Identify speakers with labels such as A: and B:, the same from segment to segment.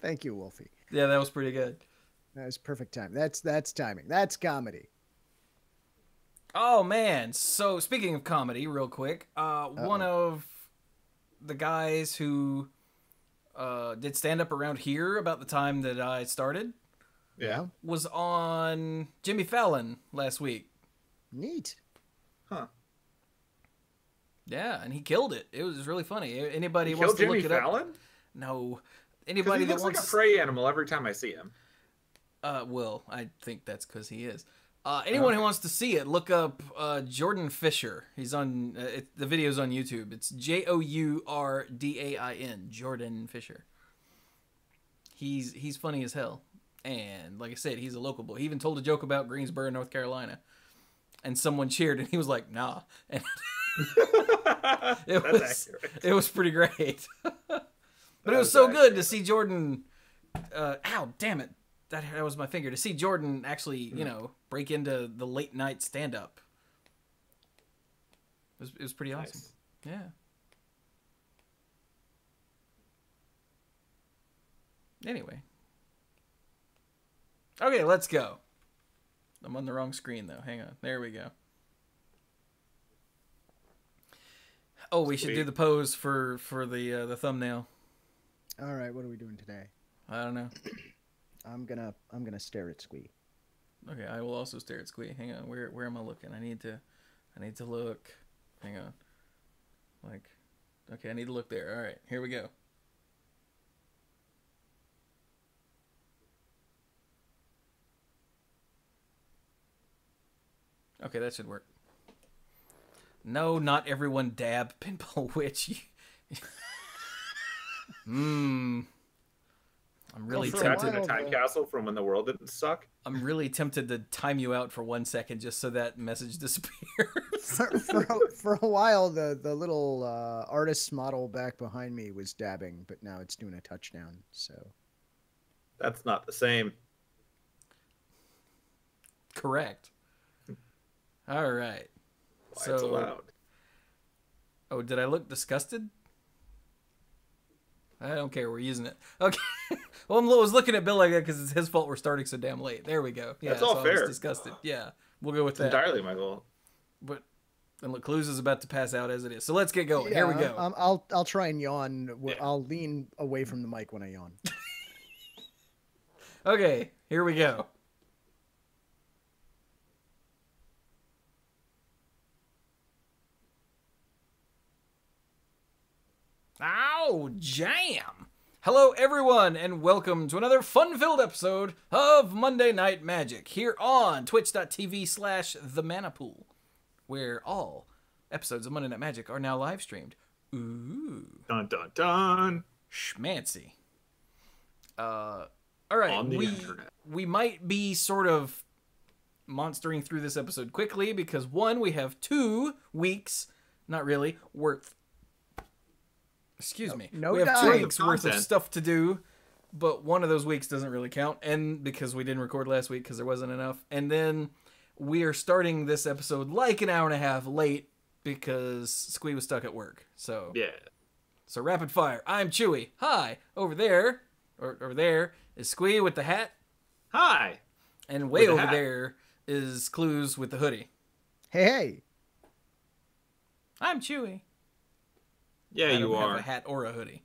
A: Thank you, Wolfie.
B: Yeah, that was pretty good.
A: That was perfect time. That's timing. That's comedy.
B: Oh man! So speaking of comedy, real quick, one
A: Uh-oh.
B: of the guys who did stand up around here about the time that I started
C: Yeah.
B: was on Jimmy Fallon last week.
A: Neat.
C: Huh.
B: Yeah, and he killed it. It was really funny. Anybody
C: You
B: wants
C: killed
B: to
C: Jimmy
B: look it up?
C: Fallon?
B: No.
C: Because
B: Anybody
C: he
B: that
C: looks like
B: wants
C: a prey animal every time I see him.
B: well, I think that's because he is. Anyone who wants to see it, look up Jordan Fisher. He's on the video's on YouTube. It's Jourdain, Jordan Fisher. He's funny as hell, and like I said, he's a local boy. He even told a joke about Greensboro, North Carolina, and someone cheered, and he was like, "Nah." And it was pretty great. But it was so good to see Jordan. Ow, damn it. That was my finger. To see Jordan actually, break into the late night stand up. It was pretty awesome.
C: Nice.
B: Yeah. Anyway. Okay, let's go. I'm on the wrong screen though. Hang on. There we go. Oh, we should do the pose for the thumbnail.
A: All right, what are we doing today?
B: I don't know.
A: I'm gonna stare at Squee.
B: Okay, I will also stare at Squee. Hang on, where am I looking? I need to look. Hang on. Okay, I need to look there. All right, here we go. Okay, that should work. No, not everyone dab Pinball Witch. I'm really tempted.
C: In a time capsule from when the world didn't suck.
B: I'm really tempted to time you out for 1 second just so that message disappears.
A: for a while, the little artist model back behind me was dabbing, but now it's doing a touchdown. So
C: that's not the same.
B: Correct. All right.
C: Why it's allowed.
B: Oh, did I look disgusted? I don't care. We're using it. Okay. Well, I was looking at Bill like that because it's his fault we're starting so damn late. There we go. Yeah,
C: that's all fair.
B: I was disgusted. Yeah, we'll go with that.
C: Entirely my fault.
B: But and look, Cluze is about to pass out as it is. So let's get going.
A: Yeah,
B: here we go.
A: I'll try and yawn. Yeah. I'll lean away from the mic when I yawn.
B: Okay, here we go. Ow, jam! Hello, everyone, and welcome to another fun-filled episode of Monday Night Magic here on twitch.tv/themanapool, where all episodes of Monday Night Magic are now live streamed. Ooh.
C: Dun, dun, dun.
B: Schmancy. All right,
C: on the internet.
B: We might be sort of monstering through this episode quickly because, one, we have 2 weeks, not really, worth. Excuse me.
A: No
B: we have 2
A: dying.
B: weeks worth of stuff to do, but one of those weeks doesn't really count, and because we didn't record last week because there wasn't enough. And then we are starting this episode like an hour and a half late because Squee was stuck at work. So
C: yeah.
B: So rapid fire. I'm Chewie. Hi. Over there is Squee with the hat.
C: Hi.
B: And way over there is Cluze with the hoodie.
A: Hey.
B: I'm Chewie.
C: Yeah, you are.
B: Have a hat or a hoodie.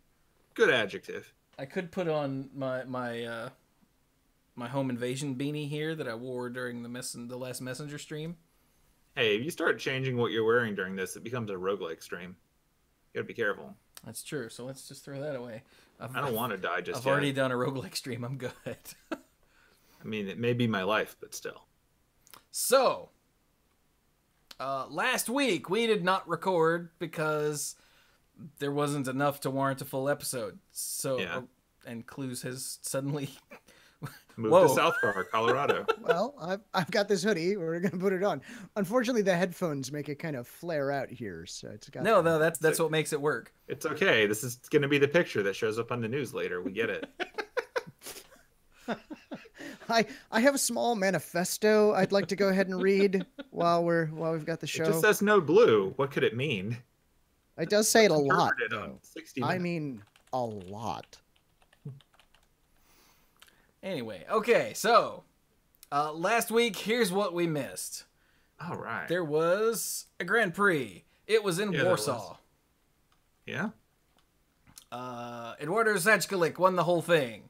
C: Good adjective.
B: I could put on my home invasion beanie here that I wore during the last Messenger stream.
C: Hey, if you start changing what you're wearing during this, it becomes a roguelike stream. You gotta be careful.
B: That's true. So let's just throw that away.
C: I don't want to die just
B: I've
C: yet.
B: already done a roguelike stream. I'm good.
C: I mean, it may be my life, but still.
B: So, last week we did not record because there wasn't enough to warrant a full episode. So,
C: yeah.
B: And Cluze has suddenly
C: moved to South Park, Colorado.
A: Well, I've got this hoodie. We're gonna put it on. Unfortunately, the headphones make it kind of flare out here, so it's got.
B: No, that's what makes it work.
C: It's okay. This is gonna be the picture that shows up on the news later. We get it.
A: I have a small manifesto I'd like to go ahead and read while we've got the show.
C: It just says no blue. What could it mean?
A: It does say it a lot.
C: On 60 minutes.
A: I mean, a lot.
B: Anyway, okay, so last week, here's what we missed.
C: All right.
B: There was a Grand Prix. It was in Warsaw.
C: Yeah.
B: Eduardo Zachkalik won the whole thing.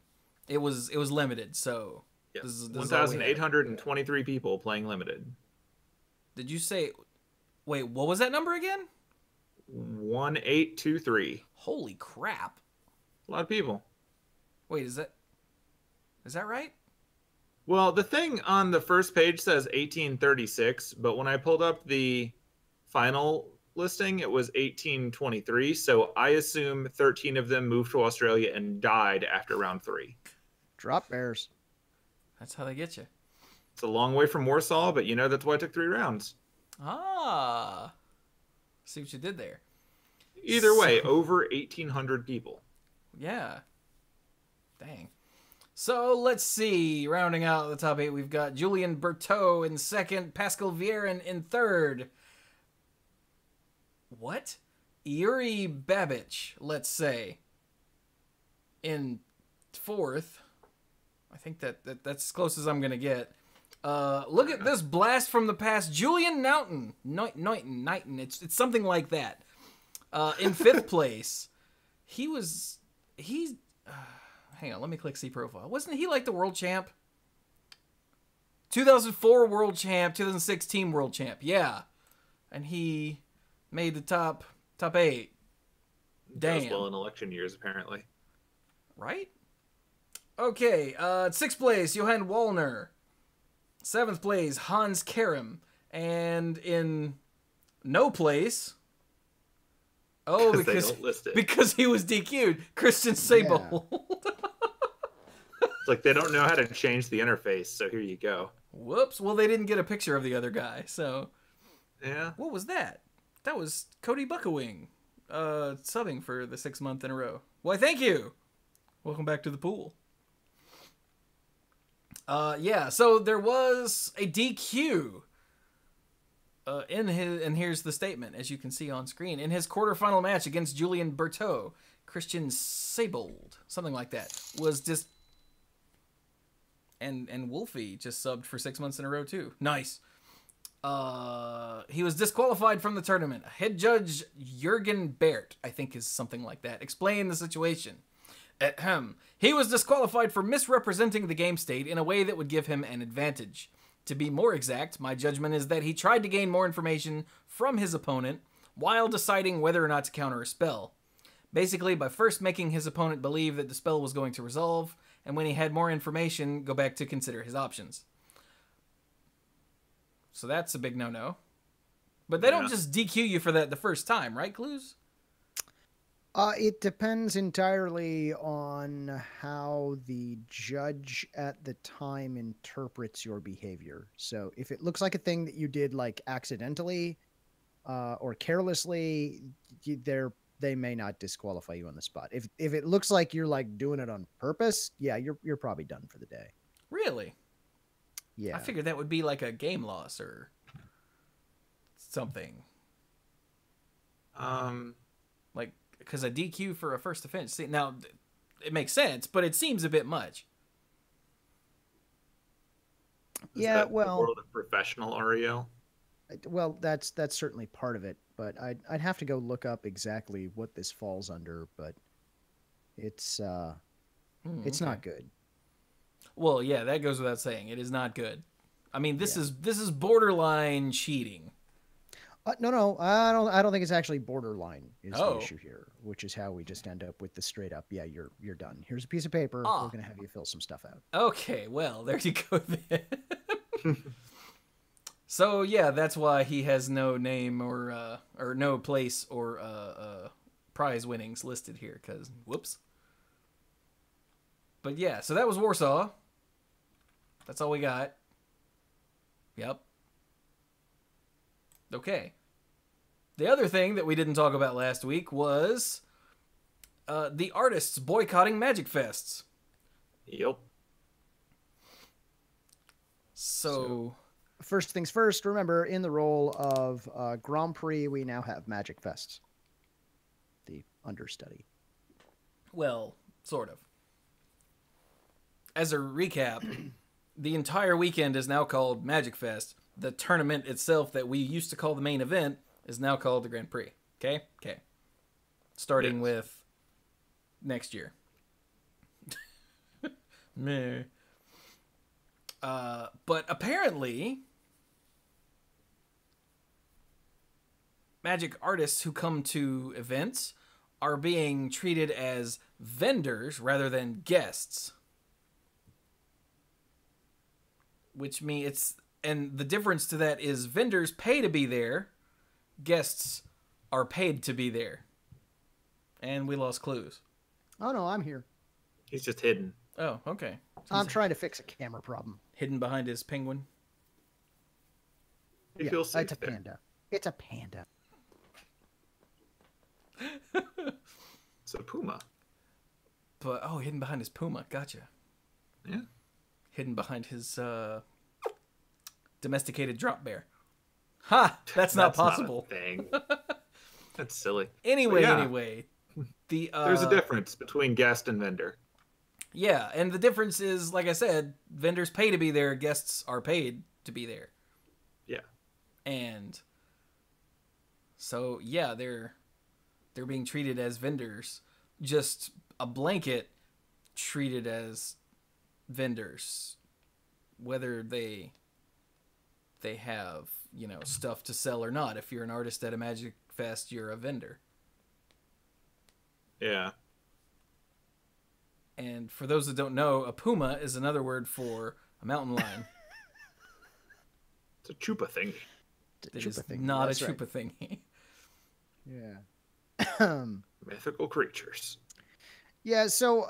B: It was limited, so
C: Yes.
B: this is
C: 1,823 people playing limited.
B: Did you say? Wait, what was that number again?
C: 1,823.
B: Holy crap!
C: A lot of people.
B: Wait, is that right?
C: Well, the thing on the first page says 1836, but when I pulled up the final listing, it was 1823. So I assume 13 of them moved to Australia and died after round 3.
A: Drop bears.
B: That's how they get you.
C: It's a long way from Warsaw, but that's why it took 3 rounds.
B: Ah, see what you did there.
C: Either way, over 1,800 people.
B: Yeah. Dang. So let's see. Rounding out the top 8, we've got Julian Berteau in second, Pascal Vierin in third. What? Yuri Babich, let's say, in fourth. I think that's as close as I'm going to get. Look at this blast from the past. Julian Naughton. Knighton. It's something like that. In fifth place. He's hang on, let me click see profile. Wasn't he like the world champ? 2004 world champ, 2016 world champ. Yeah. And he made the top 8. Damn.
C: Does well in election years, apparently.
B: Right? Okay, 6th place, Johan Wallner. 7th place, Hans Karam. And in no place... Oh, because he was DQ'd. Christian Sable.
C: Yeah. It's like they don't know how to change the interface, so here you go.
B: Whoops. Well, they didn't get a picture of the other guy, so...
C: Yeah.
B: What was that? That was Cody Buckawing, subbing for the 6th month in a row. Why, thank you! Welcome back to the pool. Yeah, so there was a DQ... and here's the statement, as you can see on screen. In his quarterfinal match against Julian Berteau, Christian Sabold, something like that, was just... And Wolfie just subbed for 6 months in a row, too. Nice. He was disqualified from the tournament. Head judge Jürgen Bert, I think is something like that, explained the situation. Ahem. He was disqualified for misrepresenting the game state in a way that would give him an advantage. To be more exact, my judgment is that he tried to gain more information from his opponent while deciding whether or not to counter a spell. Basically, by first making his opponent believe that the spell was going to resolve, and when he had more information, go back to consider his options. So that's a big no-no. But they don't just DQ you for that the first time, right, Cluze?
A: It depends entirely on how the judge at the time interprets your behavior. So if it looks like a thing that you did like accidentally or carelessly, they may not disqualify you on the spot. If it looks like you're like doing it on purpose, yeah, you're probably done for the day.
B: Really?
A: Yeah.
B: I figured that would be like a game loss or something. Like, because a DQ for a first offense. See, now, it makes sense, but it seems a bit much.
A: Yeah, well,
C: the world of professional REL.
A: Well, that's certainly part of it, but I'd have to go look up exactly what this falls under, but it's not good.
B: Well, yeah, that goes without saying. It is not good. I mean, this is borderline cheating.
A: No, I don't think it's actually borderline is the issue here, which is how we just end up with the straight up, yeah, you're done. Here's a piece of paper. We're gonna have you fill some stuff out.
B: Okay, well, there you go then. So yeah, that's why he has no name or no place or prize winnings listed here. Cause whoops. But yeah, so that was Warsaw. That's all we got. Yep. Okay. The other thing that we didn't talk about last week was the artists boycotting Magic Fests.
C: Yep.
B: So
A: first things first, remember, in the role of Grand Prix, we now have Magic Fests. The understudy.
B: Well, sort of. as a recap, the entire weekend is now called Magic Fest. The tournament itself that we used to call the main event is now called the Grand Prix. Okay? Okay. Starting with next year. Meh. But apparently, Magic artists who come to events are being treated as vendors rather than guests. Which means and the difference to that is vendors pay to be there, guests are paid to be there. And we lost Cluze.
A: Oh no, I'm here.
C: He's just hidden.
B: Oh, okay.
A: I'm trying to fix a camera problem.
B: Hidden behind his penguin.
C: He feels safe
A: it's a
C: there.
A: panda. It's a panda.
C: It's a puma.
B: But hidden behind his puma. Gotcha.
C: Yeah.
B: Hidden behind his domesticated drop bear. Ha! That's not possible.
C: Not a thing. That's silly.
B: Anyway,
C: there's a difference between guest and vendor.
B: Yeah, and the difference is, like I said, vendors pay to be there, guests are paid to be there.
C: Yeah.
B: And so yeah, they're being treated as vendors. Just a blanket treated as vendors. Whether they have, stuff to sell or not. If you're an artist at a Magic Fest, you're a vendor.
C: Yeah.
B: And for those that don't know, a puma is another word for a mountain lion.
C: It's a Chupa-Thingy.
B: It is not a Chupa-Thingy.
A: Yeah.
C: Mythical creatures.
A: Yeah, so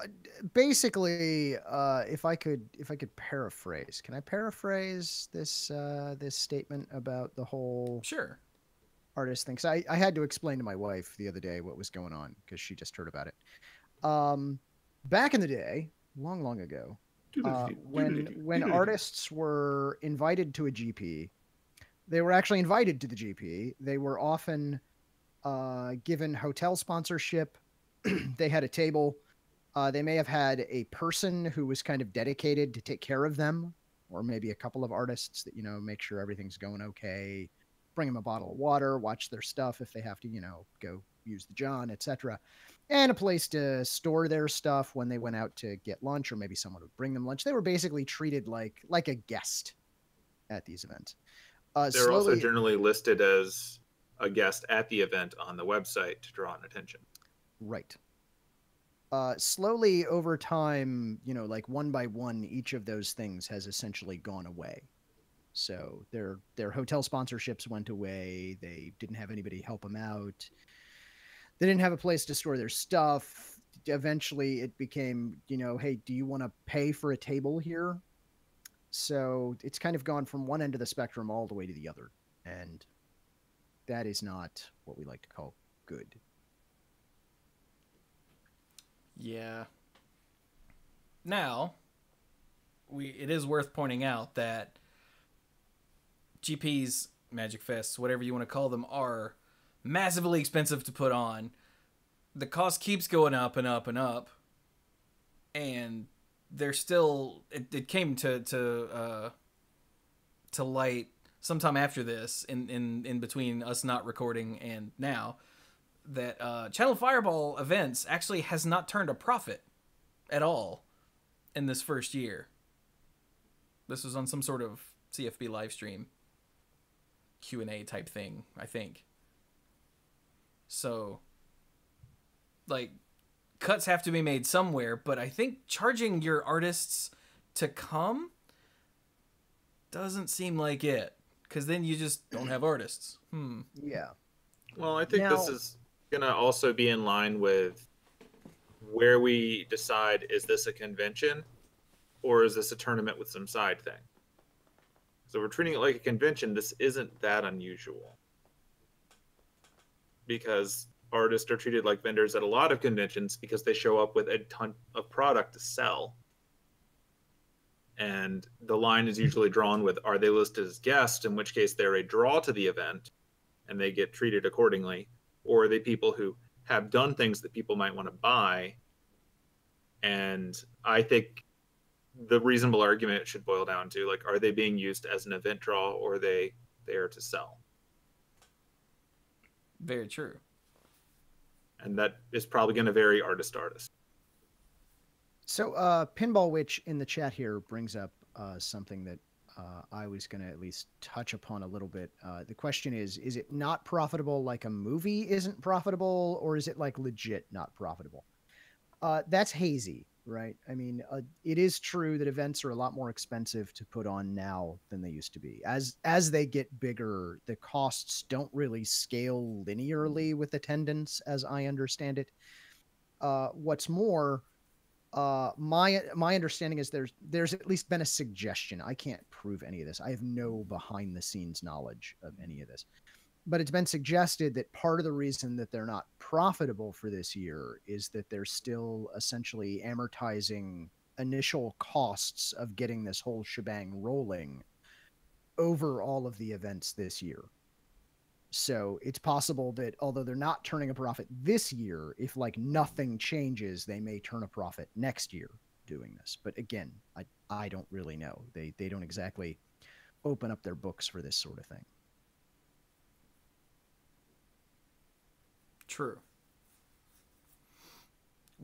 A: basically, if I could paraphrase, can I paraphrase this this statement about the whole
B: Sure.
A: artist thing? 'Cause I had to explain to my wife the other day what was going on because she just heard about it. Back in the day, long ago, when artists were invited to a GP, they were actually invited to the GP. They were often given hotel sponsorship. They had a table. They may have had a person who was kind of dedicated to take care of them, or maybe a couple of artists that, make sure everything's going okay, bring them a bottle of water, watch their stuff if they have to, go use the John, etc. And a place to store their stuff when they went out to get lunch, or maybe someone would bring them lunch. They were basically treated like a guest at these events.
C: They're also generally listed as a guest at the event on the website to draw an attention.
A: Right. Slowly over time, like one by one, each of those things has essentially gone away. So their hotel sponsorships went away. They didn't have anybody help them out. They didn't have a place to store their stuff. Eventually it became, hey, do you want to pay for a table here? So it's kind of gone from one end of the spectrum all the way to the other. And that is not what we like to call good.
B: Yeah. Now, it is worth pointing out that GPs, Magic Fests, whatever you want to call them, are massively expensive to put on. The cost keeps going up and up and up, and they're still. It came to light sometime after this, in between us not recording and now, that Channel Fireball events actually has not turned a profit at all in this first year. This was on some sort of CFB live stream Q&A type thing, I think. So, cuts have to be made somewhere, but I think charging your artists to come doesn't seem like it, because then you just don't have artists.
A: Yeah.
C: Well, I think this is going to also be in line with where we decide, is this a convention or is this a tournament with some side thing? So we're treating it like a convention. This isn't that unusual, because artists are treated like vendors at a lot of conventions because they show up with a ton of product to sell. And the line is usually drawn with, are they listed as guests, in which case they're a draw to the event and they get treated accordingly, or are they people who have done things that people might want to buy? And I think the reasonable argument should boil down to, like, are they being used as an event draw, or are they there to sell?
B: Very true.
C: And that is probably going to vary artist to artist.
A: So, Pinball Witch in the chat here brings up something that I was going to at least touch upon a little bit. The question is it not profitable like a movie isn't profitable, or is it like legit not profitable? That's hazy, right? I mean, it is true that events are a lot more expensive to put on now than they used to be. As they get bigger, the costs don't really scale linearly with attendance, as I understand it. What's more, my understanding is there's at least been a suggestion. I can't prove any of this. I have no behind the scenes knowledge of any of this. But it's been suggested that part of the reason that they're not profitable for this year is that they're still essentially amortizing initial costs of getting this whole shebang rolling over all of the events this year. So it's possible that although they're not turning a profit this year, if like nothing changes, they may turn a profit next year doing this. But again, I don't really know. They don't exactly open up their books for this sort of thing.
B: True.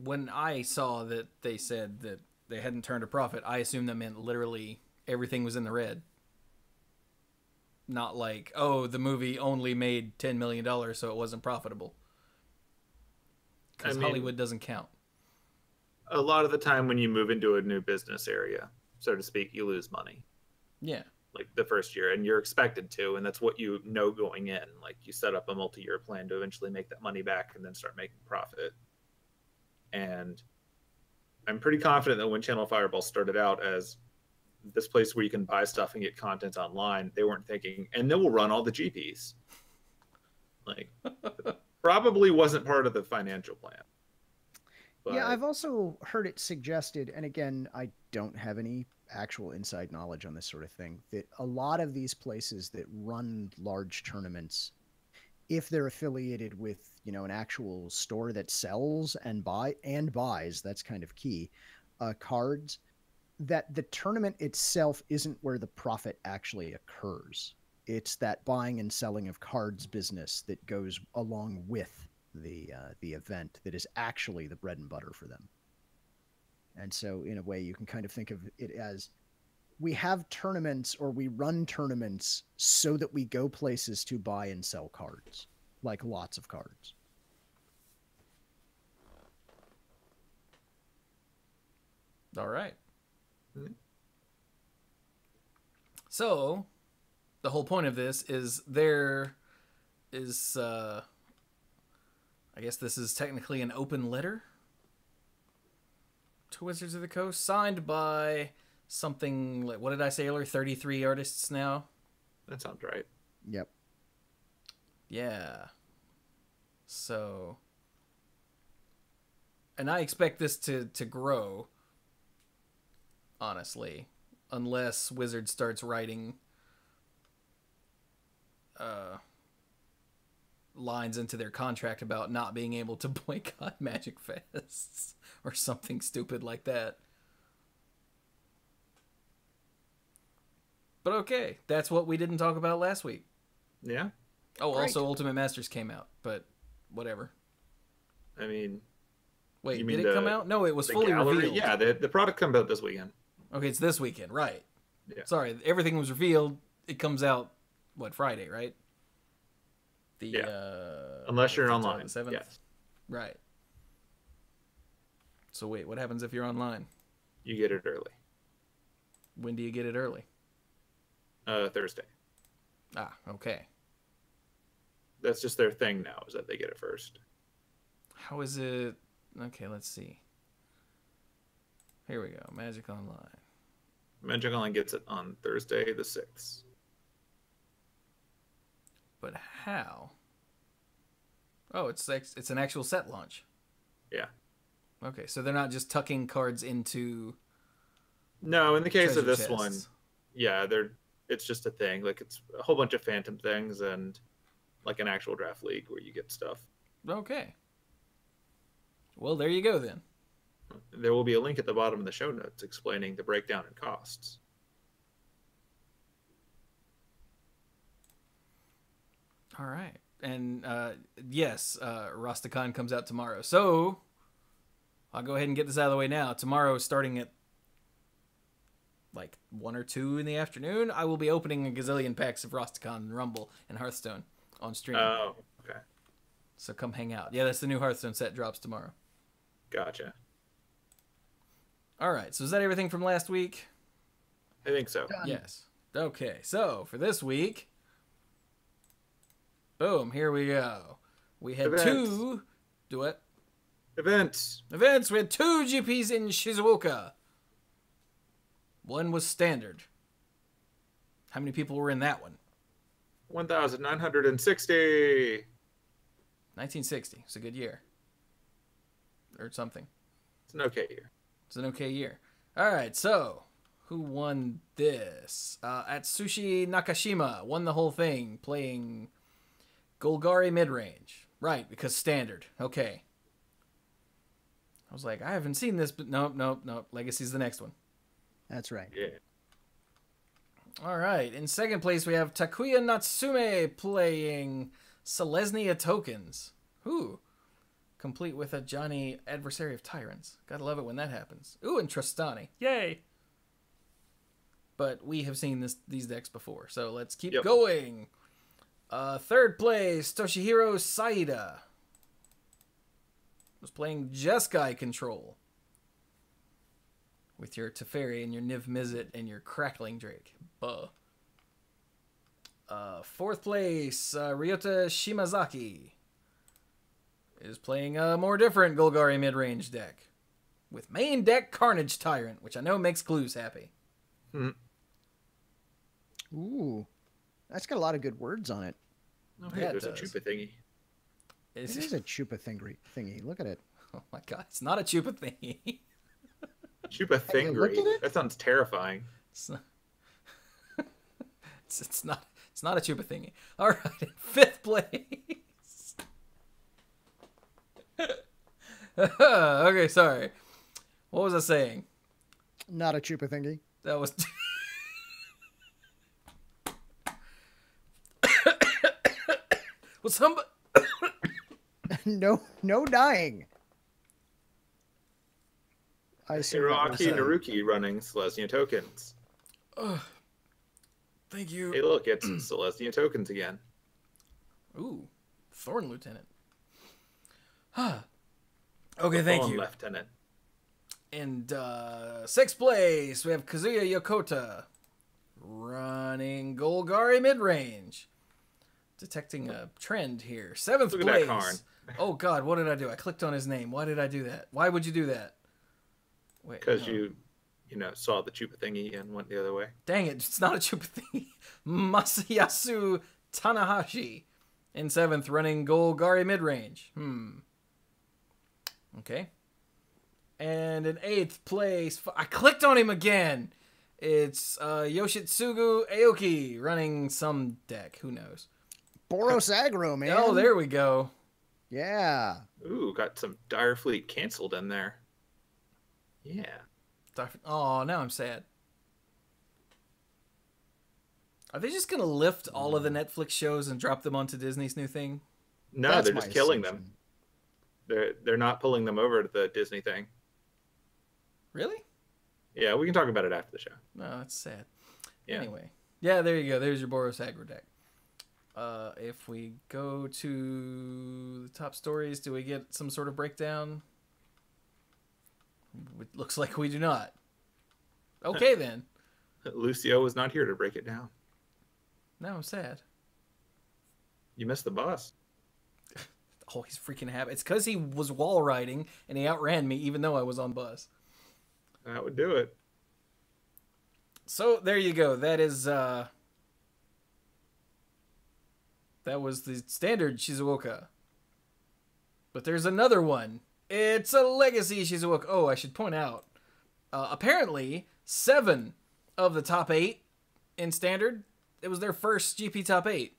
B: When I saw that they said that they hadn't turned a profit, I assumed that meant literally everything was in the red. Not like, oh, the movie only made $10 million, so it wasn't profitable. Because Hollywood doesn't count.
C: A lot of the time when you move into a new business area, so to speak, you lose money.
B: Yeah.
C: Like the first year, and you're expected to, and that's what you know going in. Like you set up a multi-year plan to eventually make that money back and then start making profit. And I'm pretty confident that when Channel Fireball started out as this place where you can buy stuff and get content online, they weren't thinking, and then we'll run all the GPs. Like, probably wasn't part of the financial plan. But...
A: yeah, I've also heard it suggested, and again, I don't have any actual inside knowledge on this sort of thing, that a lot of these places that run large tournaments, if they're affiliated with, you know, an actual store that sells and buys, that's kind of key, cards, that the tournament itself isn't where the profit actually occurs. It's that buying and selling of cards business that goes along with the event that is actually the bread and butter for them. And so in a way you can kind of think of it as, we have tournaments, or we run tournaments so that we go places to buy and sell cards, like lots of cards.
B: All right. So the whole point of this is there is, I guess this is technically an open letter to Wizards of the Coast, signed by something like, what did I say earlier? 33 artists now?
C: That sounds right.
A: Yep.
B: Yeah. So, and I expect this to grow, honestly, unless Wizard starts writing lines into their contract about not being able to boycott Magic Fests or something stupid like that. But okay, that's what we didn't talk about last week.
C: Yeah.
B: Oh,
A: Great.
B: Also Ultimate Masters came out, but whatever.
C: I mean,
B: wait, did it come out? No, it was fully
C: gallery?
B: revealed.
C: Yeah, the product comes out this weekend.
B: Okay, it's this weekend, right?
C: Yeah.
B: Sorry, everything was revealed. It comes out, what, Friday, right?
C: Unless you're
B: it comes out
C: online.
B: on the 7th?
C: Yes.
B: Right. So wait, what happens if you're online?
C: You get it early.
B: When do you get it early?
C: Thursday.
B: Ah, okay.
C: That's just their thing now, is that they get it first.
B: How is it? Okay, let's see. Here we go. Magic Online.
C: Magic Online gets it on Thursday the 6th.
B: But how? Oh, it's an actual set launch.
C: Yeah.
B: Okay, so they're not just tucking cards into...
C: No, in the case of
B: treasure
C: this
B: chests.
C: one, yeah, it's just a thing. Like, it's a whole bunch of phantom things and like an actual draft league where you get stuff.
B: Okay. Well, there you go then.
C: There will be a link at the bottom of the show notes explaining the breakdown and costs.
B: All right. And yes, Rastakhan comes out tomorrow. So I'll go ahead and get this out of the way now. Tomorrow, starting at like 1 or 2 in the afternoon, I will be opening a gazillion packs of Rastakhan and Rumble and Hearthstone on stream.
C: Oh, okay.
B: So come hang out. Yeah, that's the new Hearthstone set drops tomorrow.
C: Gotcha.
B: All right. So is that everything from last week?
C: I think so.
A: Done.
B: Yes. Okay. So for this week, boom, here we go. We had
C: Events.
B: 2. Do what?
C: Events.
B: We had 2 GPs in Shizuoka. One was standard. How many people were in that one?
C: 1,960.
B: 1960. It's a good year. Or something.
C: It's an okay year.
B: It's an okay year. All right, so who won this? Atsushi Nakashima won the whole thing playing Golgari mid-range. Right, because standard. Okay. I was like, I haven't seen this, but nope. Legacy's the next one.
A: That's right.
C: Yeah.
B: All right. In second place, we have Takuya Natsume playing Selesnya Tokens. Ooh. Complete with a Johnny Adversary of Tyrants. Gotta love it when that happens. Ooh, and Tristani. Yay! But we have seen these decks before, so let's keep going. Third place, Toshihiro Saida was playing Jeskai Control with your Teferi and your Niv Mizzet and your Crackling Drake. Fourth place, Ryota Shimazaki is playing a more different Golgari mid-range deck with main deck Carnage Tyrant, which I know makes Cluze happy.
A: Ooh, that's got a lot of good words on it.
C: Oh, hey,
B: Yeah,
C: there's a
B: does.
C: Chupa-Thingy.
A: It is a Chupa-Thingy. Look at it.
B: Oh my god, it's not a Chupa-Thingy.
C: Chupa-Thingy.
A: looked at it?
C: That sounds terrifying.
B: It's not. It's not a Chupa-Thingy. All right, in fifth place. Okay, sorry. What was I saying?
A: Not a Chupa-Thingy.
B: That was. Well, somebody.
A: No dying. I assume that was,
C: Hiraki Naruki running Selesnya Tokens.
B: Thank you.
C: Hey, look, it's Selesnya Tokens again.
B: Ooh, Thorn Lieutenant. Okay, thank
C: Fallen
B: you.
C: Lieutenant.
B: And sixth place, we have Kazuya Yokota running Golgari mid-range. Detecting a trend here. Seventh
C: Look at
B: place.
C: that Karn.
B: Oh god, what did I do? I clicked on his name. Why did I do that? Why would you do that? Wait,
C: Because
B: no.
C: you saw the Chupa-Thingy and went the other way.
B: Dang it, it's not a Chupa-Thingy. Masayasu Tanahashi in seventh, running Golgari mid-range. Okay. And in eighth place, I clicked on him again. It's Yoshitsugu Aoki running some deck. Who knows?
A: Boros aggro, man.
B: Oh, there we go.
A: Yeah.
C: Ooh, got some Dire Fleet canceled in there. Yeah.
B: Oh, now I'm sad. Are they just going to lift all of the Netflix shows and drop them onto Disney's new thing?
C: No,
A: That's
C: they're
A: my
C: just killing
A: assumption.
C: them. They're not pulling them over to the Disney thing.
B: Really?
C: Yeah, we can talk about it after the show.
B: No, that's sad.
C: Yeah.
B: Anyway. Yeah, there you go. There's your Boros aggro deck. If we go to the top stories, do we get some sort of breakdown? It looks like we do not. Okay, then.
C: Lucio was not here to break it down.
B: Now I'm sad.
C: You missed the boss.
B: Oh, he's freaking happy. It's because he was wall riding and he outran me even though I was on bus.
C: That would do it.
B: So there you go. That is that was the standard Shizuoka. But there's another one. It's a legacy Shizuoka. Oh, I should point out. Apparently, 7 of the top 8 in standard, it was their first GP top 8.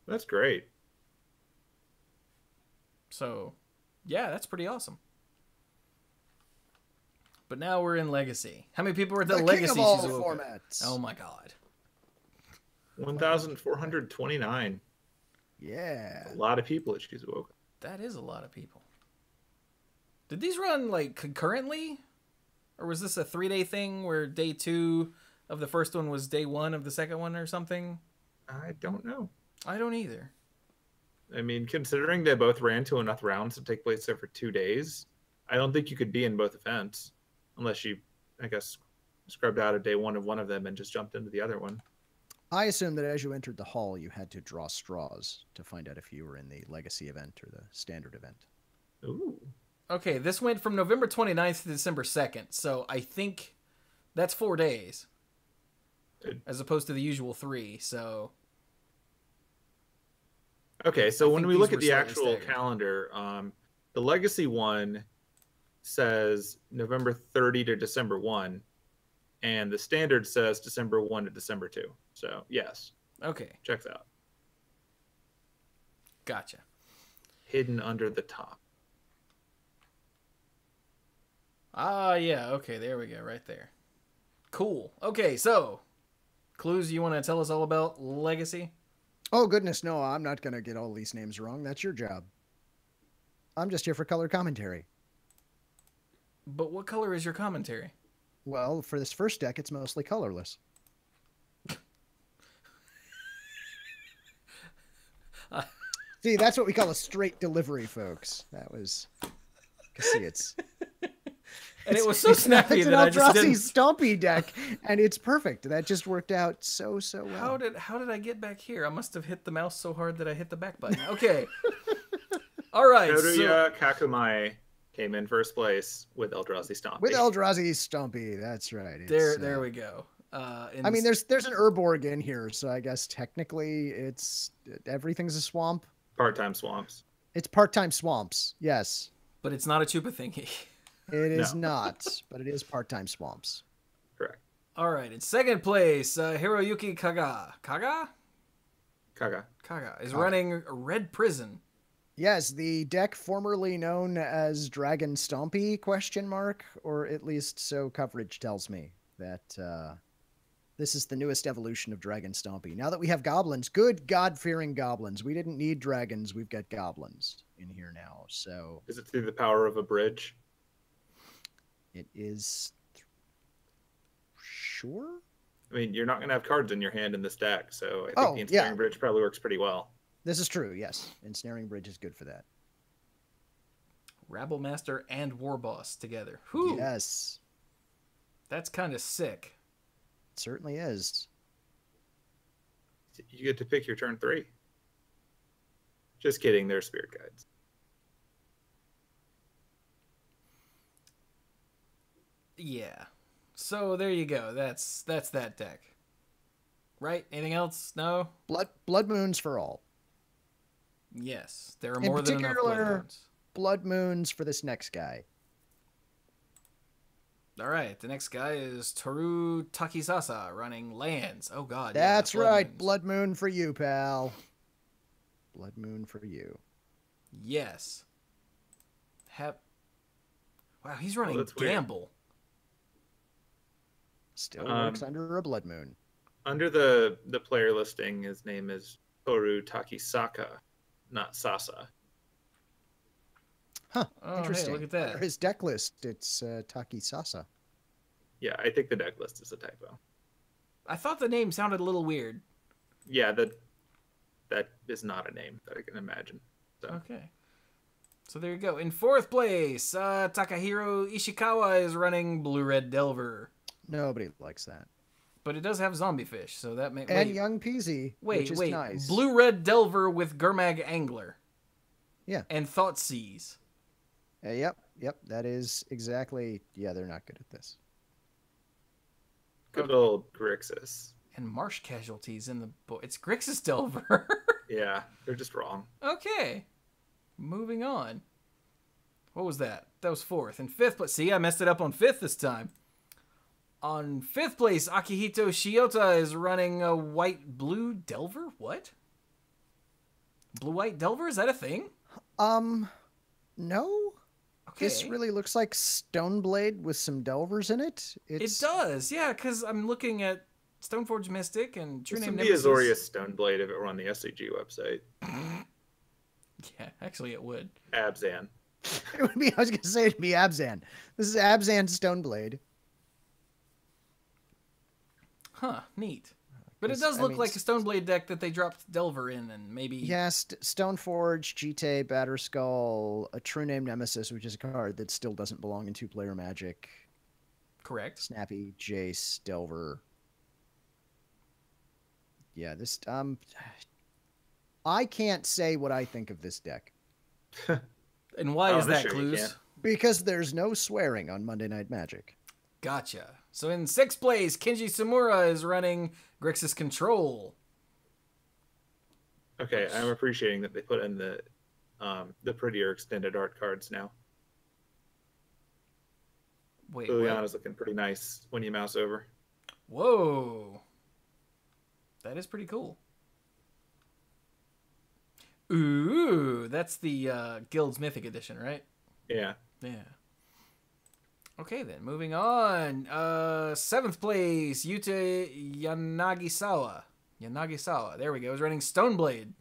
C: That's great.
B: So, yeah, that's pretty awesome. But now we're in Legacy. How many people were at the
A: The
B: Legacy
A: king of all
B: Shizuoka?
A: formats.
B: Oh my god.
C: 1,429.
A: Yeah.
C: A lot of people at Shizuoka.
B: That is a lot of people. Did these run like concurrently? Or was this a 3-day thing where day 2 of the first one was day 1 of the second one or something?
C: I don't know.
B: I don't either.
C: I mean, considering they both ran to enough rounds to take place over 2 days, I don't think you could be in both events unless you, I guess, scrubbed out a day 1 of one of them and just jumped into the other one.
A: I assume that as you entered the hall, you had to draw straws to find out if you were in the Legacy event or the Standard event.
C: Ooh.
B: Okay, this went from November 29th to December 2nd, so I think that's 4 days. As opposed to the usual 3, so...
C: Okay, so when we look at the
B: slightly
C: actual
B: staggered.
C: calendar, the Legacy one says November 30 to December 1, and the Standard says December 1 to December 2. So, yes,
B: Okay,
C: checks out.
B: gotcha.
C: Hidden under the top.
B: Ah, yeah, okay, there we go, right there. Cool. Okay, so, Cluze, you want to tell us all about Legacy?
A: Oh, goodness, no, I'm not going to get all these names wrong. That's your job. I'm just here for color commentary.
B: But what color is your commentary?
A: Well, for this first deck, it's mostly colorless. See, that's what we call a straight delivery, folks. That was... See, it's...
B: And it was so snappy that I just
A: It's an
B: didn't...
A: Eldrazi Stompy deck, and it's perfect. That just worked out so well.
B: How did I get back here? I must have hit the mouse so hard that I hit the back button. Okay. All right.
C: Toruya Kakumai came in first place with Eldrazi Stompy.
A: With Eldrazi Stompy, that's right.
B: There we go.
A: I mean, there's an Urborg in here, so I guess technically everything's a swamp.
C: Part-time swamps.
A: It's part-time swamps, yes.
B: But it's not a Chupa-Thingy.
A: It is not, but it is part-time swamps.
C: Correct.
B: All right. In second place, Hiroyuki Kaga. Kaga is running Red Prison.
A: Yes, the deck formerly known as Dragon Stompy, ? Or at least so coverage tells me that this is the newest evolution of Dragon Stompy. Now that we have goblins, good God-fearing goblins. We didn't need dragons, we've got goblins in here now, so...
C: Is it through the power of a bridge?
A: It is... Sure?
C: I mean, you're not going to have cards in your hand in this deck, so I think the Ensnaring Bridge probably works pretty well.
A: This is true, yes. Ensnaring Bridge is good for that.
B: Rabble Master and War Boss together. Whew.
A: Yes.
B: That's kind of sick.
A: It certainly is.
C: You get to pick your turn 3. Just kidding, they're spirit guides.
B: Yeah. So there you go. That's that deck. Right? Anything else? No?
A: Blood Moons for all.
B: Yes. There are more than enough Blood Moons.
A: Blood Moons for this next guy.
B: All right. The next guy is Toru Takisasa running lands. Oh, God.
A: That's
B: yeah,
A: right.
B: Moons.
A: Blood Moon for you, pal. Blood Moon for you.
B: Yes. Wow, he's running Gamble.
C: Weird.
A: Still works under a Blood Moon.
C: Under the player listing, his name is Toru Takisaka, not Sasa.
A: Huh.
B: Oh,
A: Interesting.
B: Hey, look at that.
A: Under his deck list, it's Takisasa.
C: Yeah, I think the deck list is a typo.
B: I thought the name sounded a little weird.
C: Yeah, that is not a name that I can imagine. So.
B: Okay. So there you go. In fourth place, Takahiro Ishikawa is running Blue-Red Delver.
A: Nobody likes that.
B: But it does have Zombie Fish, so that may...
A: And Young Peasy, which is nice.
B: Blue-Red Delver with Gurmag Angler.
A: Yeah.
B: And Thoughtseize.
A: Yep, that is exactly... Yeah, they're not good at this.
C: Good old Grixis.
B: And Marsh Casualties in the book. It's Grixis Delver.
C: Yeah, they're just wrong.
B: Okay. Moving on. What was that? That was fourth. And fifth, but see, I messed it up on fifth this time. On fifth place, Akihito Shiota is running a white-blue Delver? What? Blue-white Delver? Is that a thing?
A: No.
B: Okay.
A: This really looks like Stoneblade with some Delvers in it.
B: It does, yeah, because I'm looking at Stoneforge Mystic and True
C: This
B: Name
C: would be
B: Nemesis.
C: Azorius Stonblade if it were on the SCG website.
B: Yeah, actually it would.
C: Abzan.
A: It would be. I was going to say it'd be Abzan. This is Abzan Stoneblade.
B: Huh, neat. But it
A: 'Cause,
B: does
A: I
B: look
A: mean,
B: like a Stoneblade deck that they dropped Delver in, and maybe...
A: Yes, Stoneforge, Jite, Batterskull, a True Name Nemesis, which is a card that still doesn't belong in two-player Magic.
B: Correct.
A: Snappy, Jace, Delver. Yeah, this I can't say what I think of this deck
B: And why is that,
C: sure you
B: Cluze?
C: can't.
A: because there's no swearing on Monday Night Magic.
B: Gotcha. So in 6th place, Kenji Samura is running Grixis Control.
C: Okay, I'm appreciating that they put in the prettier extended art cards now.
B: Wait,
C: Liliana's looking pretty nice when you mouse over.
B: whoa. That is pretty cool. Ooh, that's the Guild's Mythic Edition, right?
C: Yeah.
B: Yeah. Okay, then. Moving on. 7th place, Yuta Yanagisawa. Yanagisawa. There we go. He's running Stoneblade.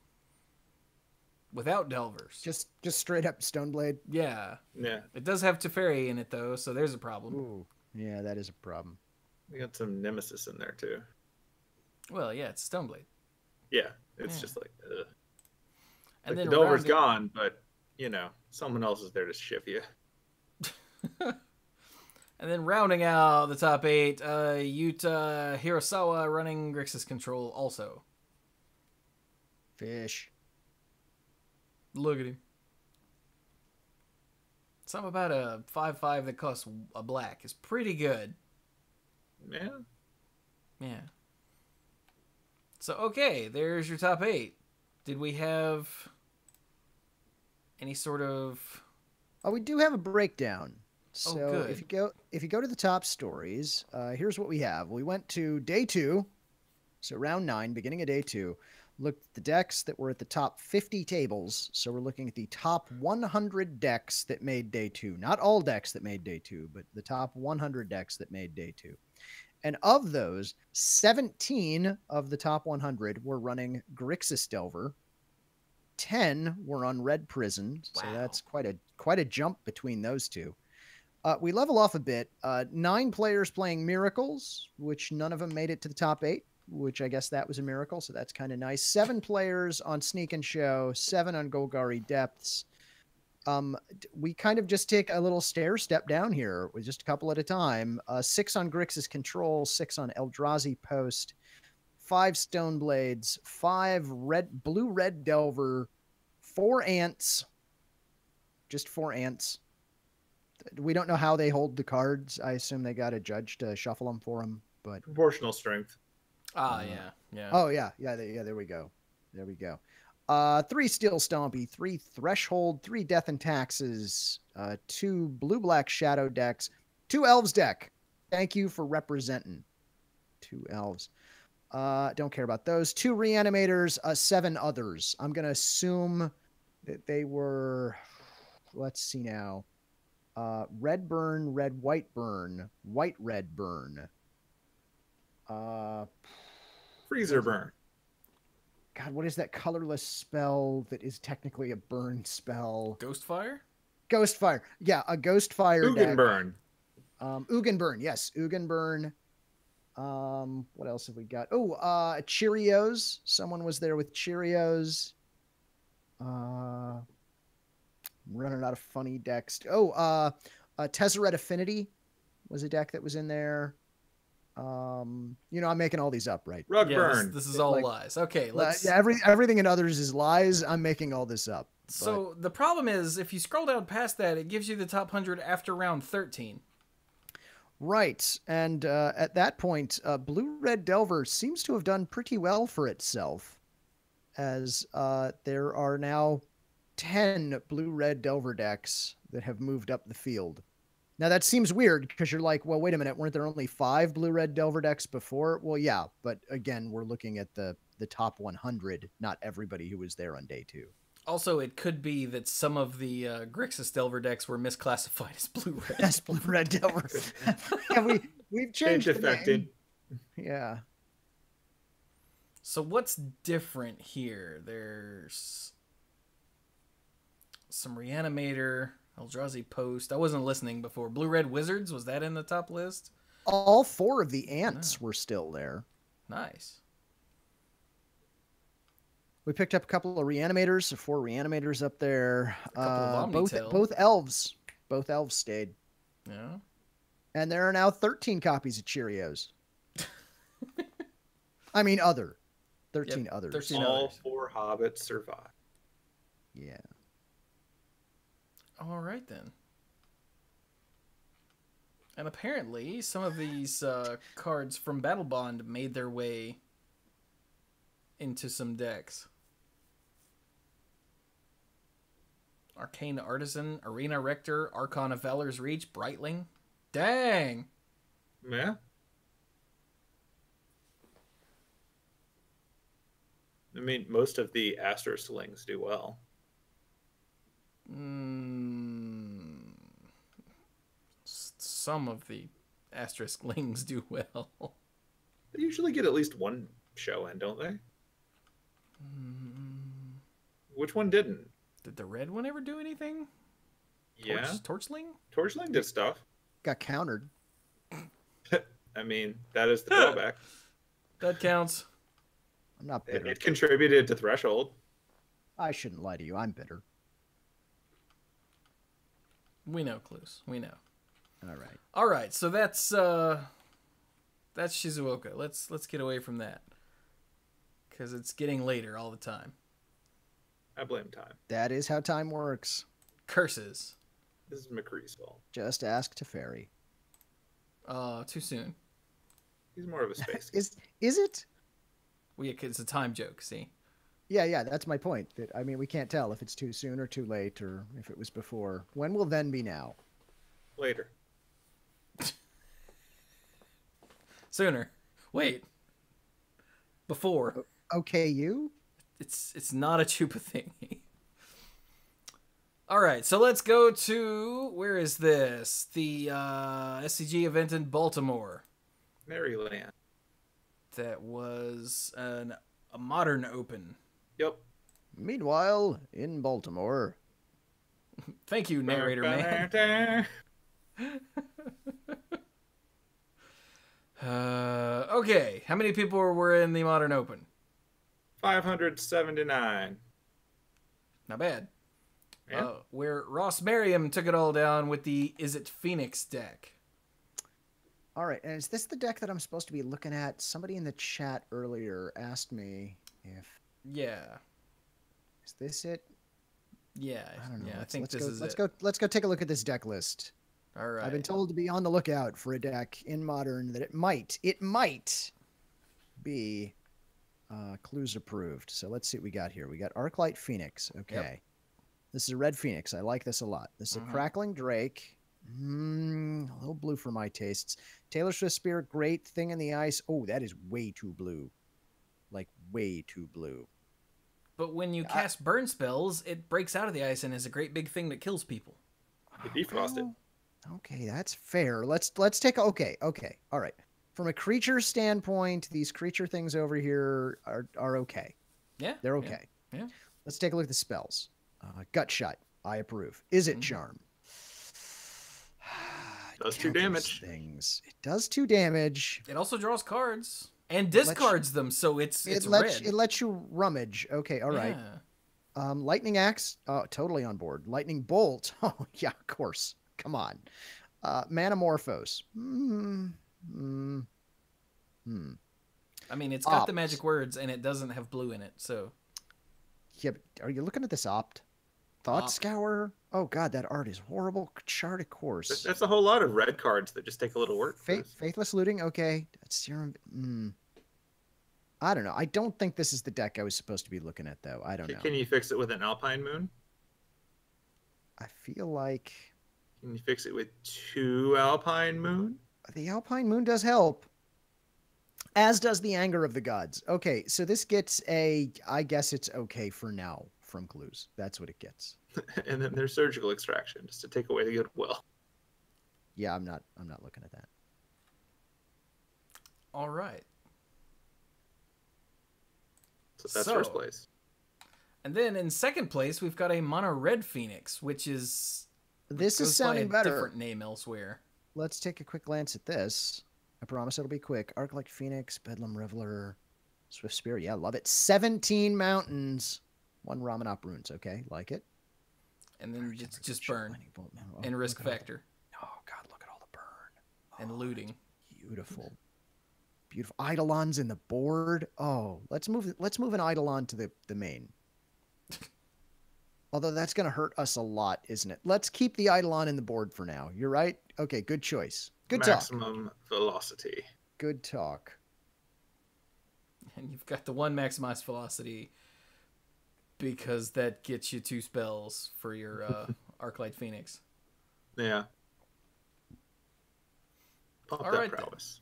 B: Without Delvers.
A: Just straight up Stoneblade.
B: Yeah.
C: Yeah.
B: It does have Teferi in it, though, so there's a problem.
A: Ooh, yeah, that is a problem.
C: We got some Nemesis in there too.
B: Well, yeah, it's Stoneblade.
C: Yeah. It's
B: Yeah.
C: just like, ugh.
B: And
C: Like
B: then
C: the Delver's
B: rounding-
C: gone, but you know, someone else is there to shift you.
B: And then rounding out the top 8, Yuta Hirasawa running Grixis Control also.
A: Fish.
B: Look at him. Something about a 5/5 that costs a black is pretty good.
C: Yeah.
B: Yeah. So, okay, there's your top 8. Did we have any sort of...
A: Oh, we do have a breakdown.
B: Oh,
A: So
B: good.
A: if you go to the top stories, here's what we have. We went to day 2, so round 9, beginning of day 2. Looked at the decks that were at the top 50 tables. So we're looking at the top 100 decks that made day 2. Not all decks that made day 2, but the top 100 decks that made day 2. And of those, 17 of the top 100 were running Grixis Delver. 10 were on Red Prison, so
B: Wow.
A: that's quite a jump between those two. We level off a bit. 9 players playing Miracles, which none of them made it to the top 8, which I guess that was a miracle, so that's kind of nice. 7 players on Sneak and Show, 7 on Golgari Depths. We kind of just take a little stair step down here with just a couple at a time. 6 on Grixis Control, 6 on Eldrazi Post, 5 Stoneblades, 5 blue-red Delver, 4 Ants, just 4 Ants. We don't know how they hold the cards. I assume they got a judge to shuffle them for them, but...
C: Proportional strength.
B: yeah.
A: Oh, yeah, there we go. 3 Steel Stompy, 3 Threshold, 3 Death and Taxes, 2 Blue-Black Shadow decks, 2 Elves deck. Thank you for representing. 2 Elves. Don't care about those. 2 Reanimators, 7 others. I'm going to assume that they were... Let's see now. Red Burn, Red White Burn, White Red Burn.
C: Freezer burn.
A: God, what is that colorless spell that is technically a burn spell?
B: Ghostfire?
A: Ghostfire. Yeah, a Ghostfire deck.
C: Burn.
A: Ugin yes, Ugin Burn. What else have we got? Oh, Cheerios. Someone was there with Cheerios. Running out of funny decks. Oh, Tezzeret Affinity was a deck that was in there. I'm making all these up, right?
C: Rug
B: Yeah,
C: burn.
B: this is all lies. Okay, let's...
A: Everything in others is lies. I'm making all this up.
B: So the problem is, if you scroll down past that, it gives you the top 100 after round 13.
A: Right, and at that point, Blue-Red Delver seems to have done pretty well for itself, as there are now 10 Blue-Red Delver decks that have moved up the field. Now, that seems weird, because you're like, well, wait a minute, weren't there only 5 Blue-Red Delver decks before? Well, yeah, but again, we're looking at the top 100, not everybody who was there on day 2.
B: Also, it could be that some of the Grixis Delver decks were misclassified as blue-red.
A: That's blue red Delver. Yeah, we've changed
C: Change
A: the
C: affected.
A: name. Yeah.
B: So what's different here? There's some Reanimator, Eldrazi Post. I wasn't listening before. Blue-red Wizards, was that in the top list?
A: All 4 of the ants were still there.
B: Nice.
A: We picked up a couple of Reanimators, so 4 Reanimators up there.
B: A couple of Omnitel.
A: Both elves. Both elves stayed.
B: Yeah.
A: And there are now 13 copies of Cheerios. I mean, 13 others.
B: 13
C: All
B: others.
C: 4 hobbits survive.
A: Yeah.
B: All right, then. And apparently, some of these cards from Battle Bond made their way into some decks. Arcane Artisan, Arena Rector, Archon of Valor's Reach, Brightling. Dang!
C: Yeah. I mean, most of the Astroslings do well.
B: Some of the Asterisk-lings do well.
C: They usually get at least one show in, don't they? Which one didn't?
B: Did the red one ever do anything?
C: Yeah.
B: Torchling?
C: Torchling did stuff.
A: Got countered.
C: I mean, that is the drawback.
B: That counts.
A: I'm not bitter.
C: It contributed to Threshold.
A: I shouldn't lie to you. I'm bitter.
B: We know, Cluze. We know.
A: All right.
B: All right, so that's Shizuoka. Let's get away from that, because it's getting later all the time.
C: I blame time.
A: That is how time works.
B: Curses.
C: This is McCree's fault.
A: Just ask Teferi.
B: Too soon.
C: He's more of a space.
A: Is it?
B: It's a time joke. See.
A: Yeah. That's my point. I mean, we can't tell if it's too soon or too late, or if it was before. When will then be now?
C: Later.
B: Sooner. Wait. Before.
A: Okay, you?
B: It's not a Chupa-Thingy. All right, so let's go to, where is this? The SCG event in Baltimore.
C: Maryland.
B: That was a modern open.
C: Yep.
A: Meanwhile, in Baltimore.
B: Thank you, narrator man. Okay, how many people were in the modern open?
C: 579.
B: Not bad.
C: Yeah.
B: Where Ross Merriam took it all down with the Is It Phoenix deck.
A: All right, and is this the deck that I'm supposed to be looking at? Somebody in the chat earlier asked me if...
B: Yeah.
A: Is this it?
B: Yeah.
A: I don't know.
B: Yeah, I think this is it.
A: Let's go take a look at this deck list.
B: All right.
A: I've been told to be on the lookout for a deck in Modern that it might be Cluze approved. So let's see what we got here. We got Arclight Phoenix. Okay.
B: Yep.
A: This is a red Phoenix. I like this a lot. This is a Crackling Drake. A little blue for my tastes. Taylor Swift Spirit, great. Thing in the Ice. Oh, that is way too blue. Like, way too blue.
B: But when you cast burn spells, it breaks out of the ice and is a great big thing that kills people.
C: It defrosted.
A: Well, okay, that's fair. Let's take... Okay. All right. From a creature standpoint, these creature things over here are okay.
B: Yeah.
A: They're okay.
B: Yeah.
A: Let's take a look at the spells. Gut Shot. I approve. Is it Charm?
C: Does 2 damage.
A: Things. It does 2 damage.
B: It also draws cards and discards them, so it's red.
A: It lets you rummage. Okay, all right.
B: Yeah.
A: Lightning Axe. Totally on board. Lightning Bolt. Oh, yeah, of course. Come on. Manamorphose.
B: I mean, it's got the magic words, and it doesn't have blue in it, so...
A: Yeah, but are you looking at this Opt? Thought Scour? Oh, God, that art is horrible. Chart, of course.
C: That's a whole lot of red cards that just take a little work.
A: Faithless Looting? Okay. That's Serum... I don't know. I don't think this is the deck I was supposed to be looking at, though. I don't know.
C: Can you fix it with an Alpine Moon?
A: I feel like...
C: Can you fix it with 2 Alpine Moon?
A: The Alpine Moon does help. As does the Anger of the Gods. Okay, so this gets I guess it's okay for now from Cluze. That's what it gets.
C: And then there's surgical extraction just to take away the goodwill.
A: Yeah, I'm not looking at that.
B: All right.
C: So that's first place.
B: And then in second place, we've got a mono red phoenix, which is
A: This
B: goes
A: is sounding
B: by a
A: better.
B: different name elsewhere.
A: Let's take a quick glance at this. I promise it'll be quick. Arc-like Phoenix, Bedlam Reveler, Swift Spirit. Yeah, love it. 17 mountains. 1 Ramanop runes. Okay, like it.
B: And then just burn. And risk factor.
A: Oh, God, look at all the burn.
B: And looting.
A: Beautiful. Beautiful. Eidolons in the board. Oh, let's move an Eidolon to the main. Although that's going to hurt us a lot, isn't it? Let's keep the Eidolon in the board for now. You're right? Okay, good choice. Good talk.
C: Maximum velocity.
A: Good talk.
B: And you've got the 1 maximized velocity because that gets you 2 spells for your Arclight Phoenix.
C: Yeah. Pump
B: All
C: that
B: right,
C: prowess.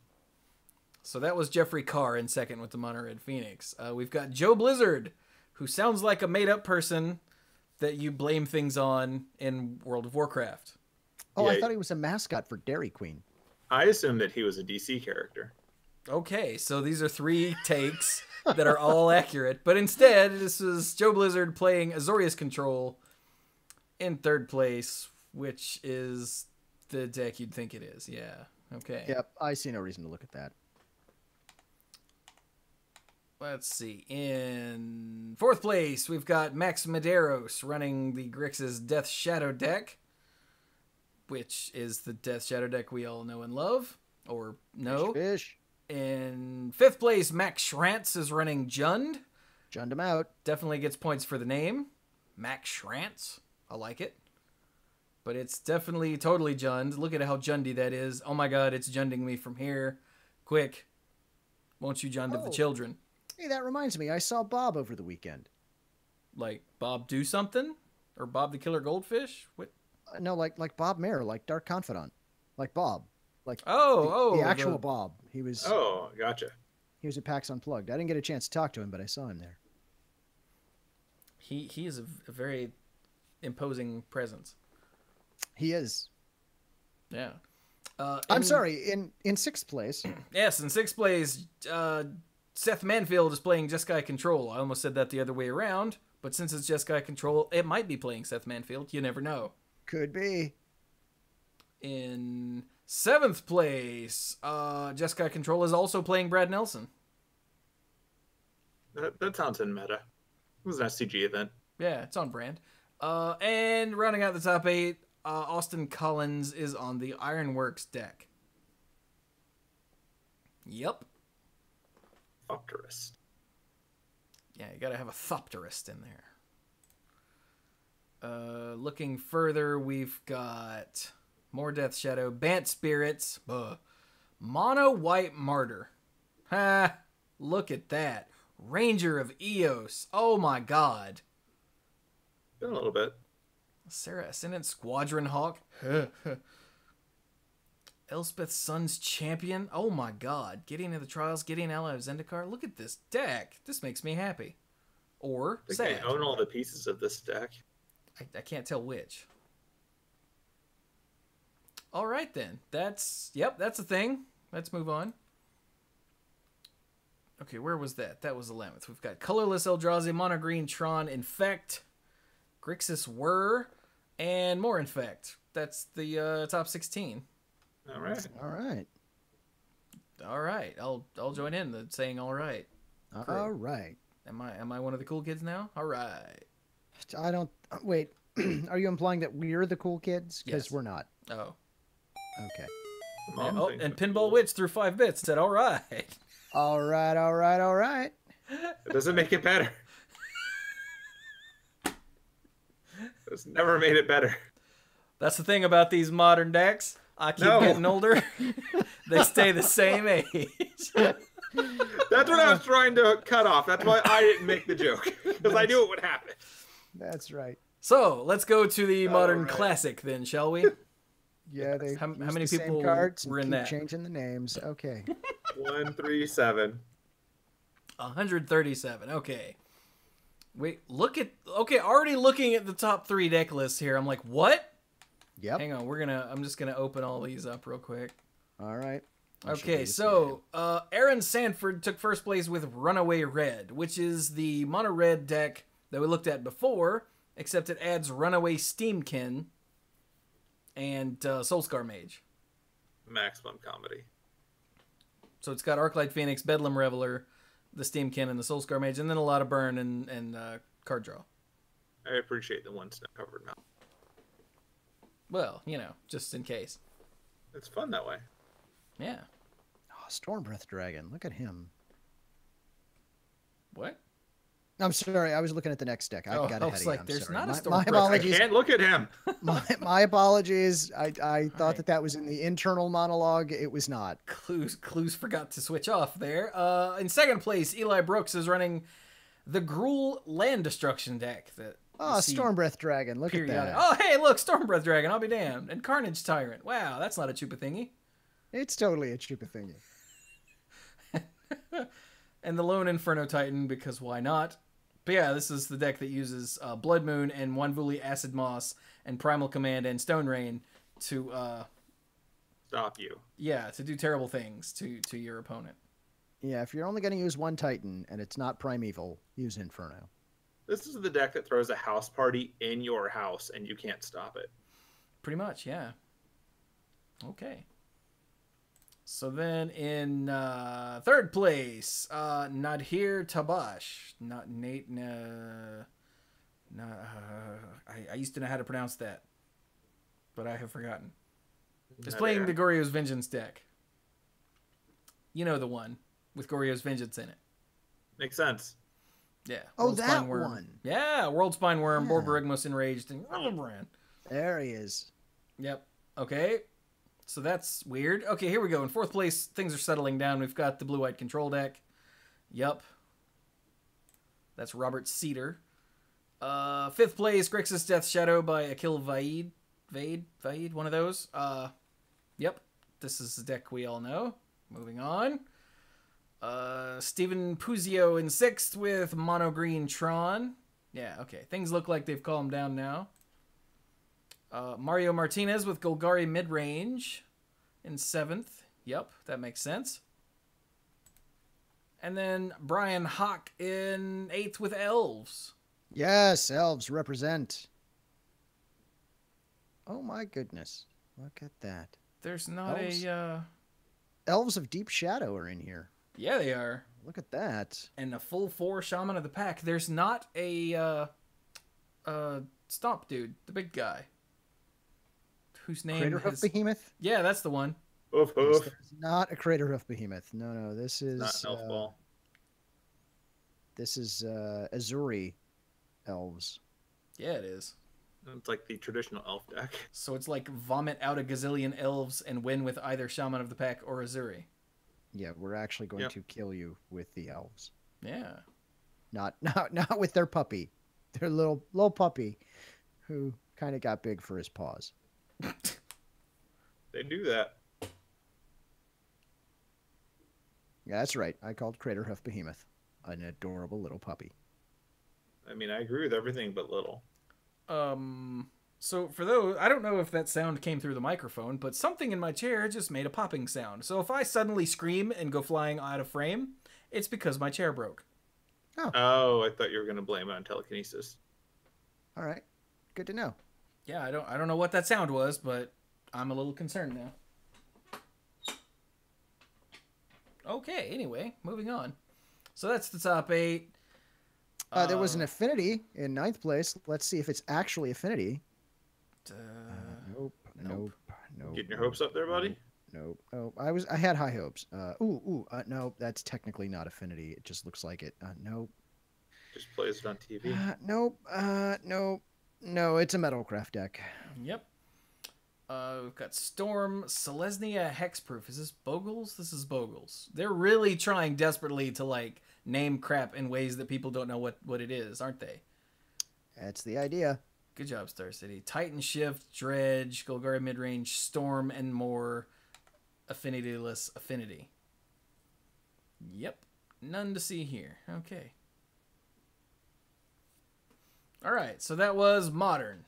B: So that was Jeffrey Carr in second with the Mono Red Phoenix. We've got Joe Blizzard, who sounds like a made-up person that you blame things on in World of Warcraft.
A: Oh,
C: Yeah.
A: I thought he was a mascot for Dairy Queen.
C: I assumed that he was a DC character.
B: Okay, so these are 3 takes that are all accurate, but instead, this is Joe Blizzard playing Azorius Control in third place, which is the deck you'd think it is. Yeah, okay.
A: Yep, I see no reason to look at that.
B: Let's see. In fourth place, we've got Max Medeiros running the Grixis Death Shadow deck, which is the Death Shadow deck we all know and love. Or no.
A: Fish.
B: In fifth place, Max Schrantz is running Jund.
A: Jund him out.
B: Definitely gets points for the name. Max Schrantz. I like it. But it's definitely totally Jund. Look at how Jundy that is. Oh my god, it's Junding me from here. Quick. Won't you Jund of the children?
A: Hey, that reminds me. I saw Bob over the weekend.
B: Like Bob do something? Or Bob the Killer Goldfish? What?
A: No, like Bob Mayer, like Dark Confidant. Like Bob. Like
B: the
A: the actual Bob. He was
C: Oh, gotcha.
A: He was at PAX Unplugged. I didn't get a chance to talk to him, but I saw him there.
B: He is a very imposing presence.
A: He is.
B: Yeah.
A: I'm sorry. In sixth place.
B: Yes, in sixth place, Seth Manfield is playing Jeskai Control. I almost said that the other way around, but since it's Jeskai Control, it might be playing Seth Manfield. You never know.
A: Could be.
B: In seventh place, Jeskai Control is also playing Brad Nelson.
C: That sounds in meta. It was an SCG event.
B: Yeah, it's on brand. And rounding out the top 8, Austin Collins is on the Ironworks deck. Yep.
C: Thopterist.
B: Yeah, you gotta have a Thopterist in there. Looking further, we've got more Death Shadow, Bant Spirits, Mono White Martyr. Ha! Look at that. Ranger of Eos. Oh my god.
C: A little bit.
B: Sarah Ascendant Squadron Hawk. Elspeth's Son's Champion. Oh my god. Gideon of the Trials, Gideon Ally of Zendikar. Look at this deck. This makes me happy. Or
C: I
B: sad.
C: own all the pieces of this deck.
B: I can't tell which. All right then. That's a thing. Let's move on. Okay, where was that? That was 11th. We've got Colorless Eldrazi, Mono Green, Tron, Infect, Grixis Whir, and more Infect. That's the top 16.
C: All right.
A: All right.
B: All right. I'll join in the saying all right.
A: All right.
B: Am I one of the cool kids now? All right.
A: I don't... Wait. Are you implying that we're the cool kids? Because
B: Yes.
A: we're not.
B: Oh.
A: Okay.
C: Mom
B: Oh,
C: thinks
B: and
C: I'm
B: Pinball
C: cool.
B: Witch through 5 bits said all right.
A: All right, all right, all right.
C: It doesn't make it better. It's never made it better.
B: That's the thing about these modern decks. I keep
C: No.
B: getting older. They stay the same age.
C: That's what I was trying to cut off. That's why I didn't make the joke. Because I knew it would happen.
A: That's right.
B: So let's go to the modern
C: right.
B: classic then, shall we?
A: Yeah, they
B: How
A: use
B: many
A: the same
B: people
A: cards and
B: were in
A: keep
B: that?
A: changing the names. Okay.
C: 137.
B: 137. Okay. Wait, look at... Okay, already looking at the top 3 deck lists here. I'm like, what?
A: Yep.
B: Hang on, I'm just gonna open all these up real quick.
A: All right.
B: Okay, so Aaron Sanford took first place with Runaway Red, which is the mono red deck that we looked at before, except it adds Runaway Steamkin and Soulscar Mage.
C: Maximum comedy.
B: So it's got Arclight Phoenix, Bedlam Reveler, the Steamkin, and the Soulscar Mage, and then a lot of burn and card draw.
C: I appreciate the one snow covered mouth.
B: Well, you know, just in case.
C: It's fun that way.
B: Yeah.
A: Oh, Stormbreath Dragon. Look at him.
B: What?
A: I'm sorry. I was looking at the next deck. I got ahead of you.
B: like,
A: I'm
B: there's
A: sorry.
B: not a
A: my
B: Stormbreath.
A: apologies.
C: I can't look at him.
A: my apologies. I thought
B: right.
A: that was in the internal monologue. It was not.
B: Cluze forgot to switch off there. In second place, Eli Brooks is running the Gruul Land Destruction deck.
A: Oh, Stormbreath Dragon. Look at that.
B: Oh, hey, look, Stormbreath Dragon. I'll be damned. And Carnage Tyrant. Wow, that's not a Chupa-Thingy.
A: It's totally a Chupa-Thingy.
B: And the Lone Inferno Titan, because why not? But yeah, this is the deck that uses Blood Moon and Wanvuli Acid Moss and Primal Command and Stone Rain to
C: Stop you.
B: Yeah, to do terrible things to your opponent.
A: Yeah, if you're only going to use one Titan and it's not Primeval, use Inferno.
C: This is the deck that throws a house party in your house and you can't stop it.
B: Pretty much, yeah. Okay. So then in third place, Nadhir Tabash. Not Nate. I used to know how to pronounce that, but I have forgotten. It's playing the Goryo's Vengeance deck. You know the one with Goryo's Vengeance in it.
C: Makes sense.
B: Yeah.
A: Oh,
B: World
A: that
B: Spine Worm.
A: one.
B: Yeah, World Spine Worm,
A: Yeah.
B: Borborygmos Enraged, and Brand.
A: There he is.
B: Yep. Okay. So that's weird. Okay, here we go. In fourth place, things are settling down. We've got the blue-white control deck. Yep. That's Robert Cedar. Fifth place, Grixis Death Shadow by Akil Vaid, one of those. Yep. This is the deck we all know. Moving on. Steven Puzio in sixth with Mono Green Tron. Yeah, okay. Things look like they've calmed down now. Mario Martinez with Golgari Midrange in seventh. Yep, that makes sense. And then Brian Hawk in eighth with Elves.
A: Yes, Elves represent. Oh my goodness. Look at that.
B: There's not
A: Elves?
B: Elves
A: Elves of Deep Shadow are in here.
B: Yeah, they are.
A: Look at that.
B: And a full 4 Shaman of the Pack. There's not a Stomp dude, the big guy. Whose name
A: Craterhoof Behemoth?
B: Yeah, that's the one.
C: Oof,
A: Yes,
C: oof.
A: there's not a Craterhoof Behemoth. No, this is
C: Not an elf ball.
A: This is Azuri Elves.
B: Yeah, it is.
C: It's like the traditional elf deck.
B: So it's like vomit out a gazillion elves and win with either Shaman of the Pack or Azuri.
A: Yeah, we're actually going
C: Yep.
A: to kill you with the elves.
B: Yeah.
A: Not with their puppy. Their little puppy who kind of got big for his paws.
C: They do that.
A: Yeah, that's right. I called Craterhoof Behemoth an adorable little puppy.
C: I mean, I agree with everything but little.
B: So for those, I don't know if that sound came through the microphone, but something in my chair just made a popping sound. So if I suddenly scream and go flying out of frame, it's because my chair broke.
C: Oh, I thought you were going to blame it on telekinesis.
A: All right. Good to know.
B: Yeah, I don't know what that sound was, but I'm a little concerned now. Okay, anyway, moving on. So that's the top 8.
A: There was an affinity in ninth place. Let's see if it's actually affinity. Nope.
C: Getting your hopes up there, buddy?
A: Nope. Oh, I had high hopes. No, that's technically not affinity. It just looks like it. Nope.
C: Just plays it on TV.
A: Nope. Nope. No, it's a Metalcraft deck.
B: Yep. We've got Storm, Selesnya, Hexproof. Is this Bogles? This is Bogles. They're really trying desperately to, like, name crap in ways that people don't know what it is, aren't they?
A: That's the idea.
B: Good job, Star City. Titan Shift, Dredge, Golgari Midrange, Storm, and more affinityless affinity. Yep. None to see here. Okay. All right, so that was modern.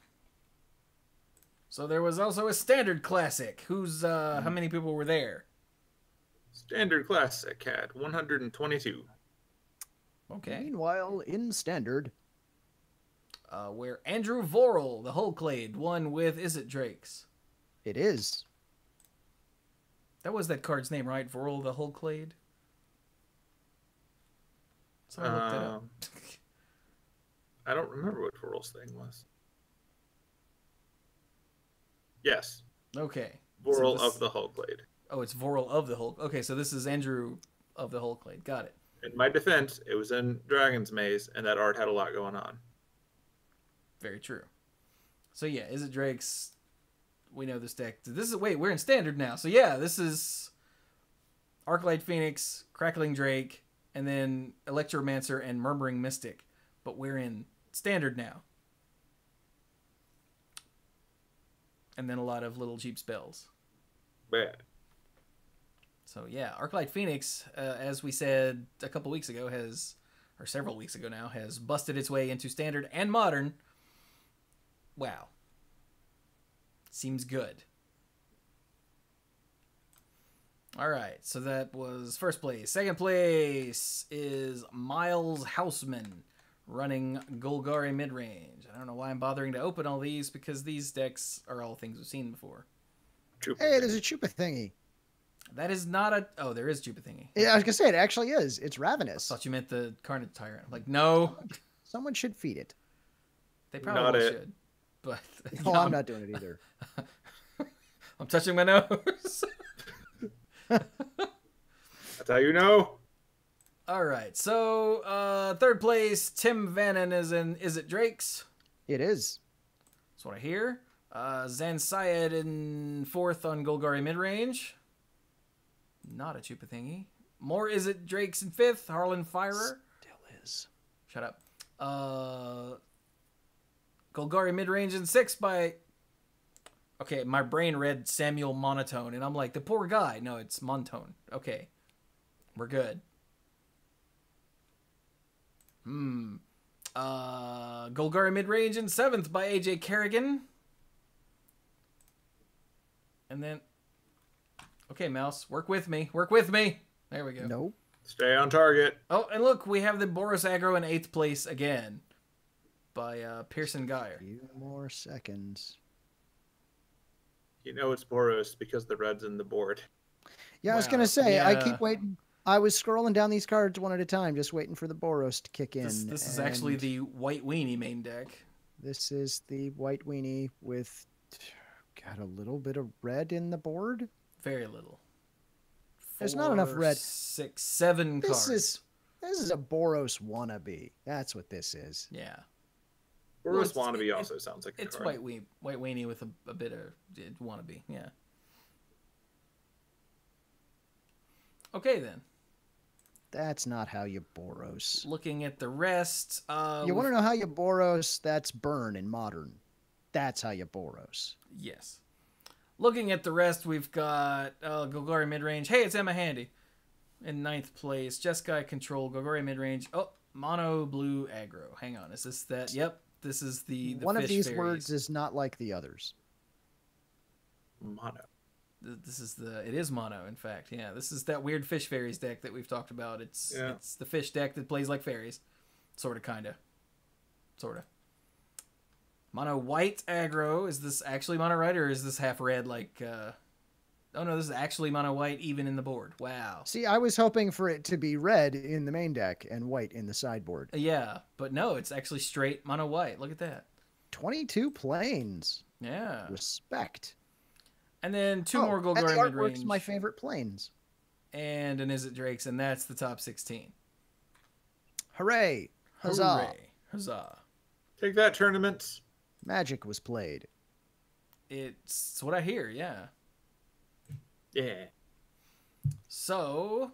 B: So there was also a standard classic. Who's how many people were there?
C: Standard Classic had 122.
B: Okay.
A: Meanwhile, in standard,
B: Where Andrew Vorel, the Hulklade, won with Is It Drakes.
A: it is.
B: That was that card's name, right? Vorel the Hulklade? Someone looked that up.
C: I don't remember what Voral's thing was. Yes.
B: Okay.
C: Vorel
B: So this-
C: of the Hulklade.
B: Oh, it's Vorel of the Hulk. Okay, so this is Andrew of the Hulklade. Got it.
C: In my defense, it was in Dragon's Maze, and that art had a lot going on.
B: Very true. So yeah, Is It Drakes? We know this deck. We're in standard now. So yeah, this is Arclight Phoenix, Crackling Drake, and then Electromancer and Murmuring Mystic. But we're in standard now. And then a lot of little cheap spells.
C: Bad.
B: So yeah, Arclight Phoenix, as we said a couple weeks ago, or several weeks ago now, has busted its way into standard and modern. Wow. Seems good. All right, so that was first place. Second place is Miles Houseman running Golgari midrange. I don't know why I'm bothering to open all these because these decks are all things we've seen before.
A: Hey, there's a Chupa-Thingy.
B: That is not a... Oh, there is Chupa-Thingy.
A: Yeah, I was going to say, it actually is. It's ravenous.
B: I thought you meant the Carnage Tyrant. I'm like, no.
A: Someone should feed it.
B: They probably
C: Not it.
B: should. But
A: No, I'm not doing it either.
B: I'm touching my nose.
C: That's how you know.
B: All right. So, third place, Tim Vannon is in Is It Drakes?
A: It is.
B: That's what I hear. Zan Syed in fourth on Golgari midrange. Not a Chupa-Thingy. More Is It Drakes in fifth. Harlan Firer.
A: Still is.
B: Shut up. Golgari midrange in sixth by... Okay, my brain read Samuel Monotone, and I'm like, the poor guy. No, it's Montone. Okay. We're good. Golgari midrange in seventh by AJ Kerrigan. And then... Okay, Mouse, work with me. Work with me. There we go.
A: Nope.
C: Stay on target.
B: Oh, and look, we have the Boros aggro in eighth place again by Pearson Geyer.
A: Few more seconds.
C: You know it's Boros because the red's in the board.
A: Yeah, I was
B: Wow.
A: going to say, I
B: Yeah.
A: keep waiting. I was scrolling down these cards one at a time, just waiting for the Boros to kick in.
B: This is actually
A: and
B: the White Weenie main deck.
A: This is the white weenie with, got a little bit of red in the board.
B: Very little.
A: There's not enough red.
B: 6, 7
A: This
B: cards.
A: is a Boros wannabe. That's what this is.
B: Yeah.
C: Boros
B: Well,
C: wannabe also sounds like a
B: It's
C: card.
B: White Weenie with a bit of wannabe. Yeah. Okay, then.
A: That's not how you Boros.
B: Looking at the rest.
A: You want to know how you Boros? That's burn in modern. That's how you Boros.
B: Yes. Looking at the rest, we've got Golgari midrange. Hey, it's Emma Handy in ninth place. Jeskai control, Golgari midrange. Oh, mono blue aggro. Hang on, is this that? Yep, this is the
A: One of
B: fish
A: these
B: fairies.
A: words is not like the others.
C: Mono.
B: This is it is mono, in fact. Yeah, this is that weird fish fairies deck that we've talked about. It's the fish deck that plays like fairies, sort of, kind of, sort of. Mono white aggro. Is this actually mono white or is this half red? Like, oh no, this is actually mono white even in the board. Wow.
A: See, I was hoping for it to be red in the main deck and white in the sideboard.
B: Yeah, but no, it's actually straight mono white. Look at that.
A: 22 planes.
B: Yeah.
A: Respect.
B: And then two more
A: and
B: Golgari
A: the
B: midrange.
A: artwork's my favorite planes.
B: And an Is It Drakes, and that's the top 16.
A: Hooray! Huzzah!
B: Hooray. Huzzah.
C: Take that, tournaments.
A: Magic was played.
B: It's what I hear, yeah.
C: Yeah.
B: So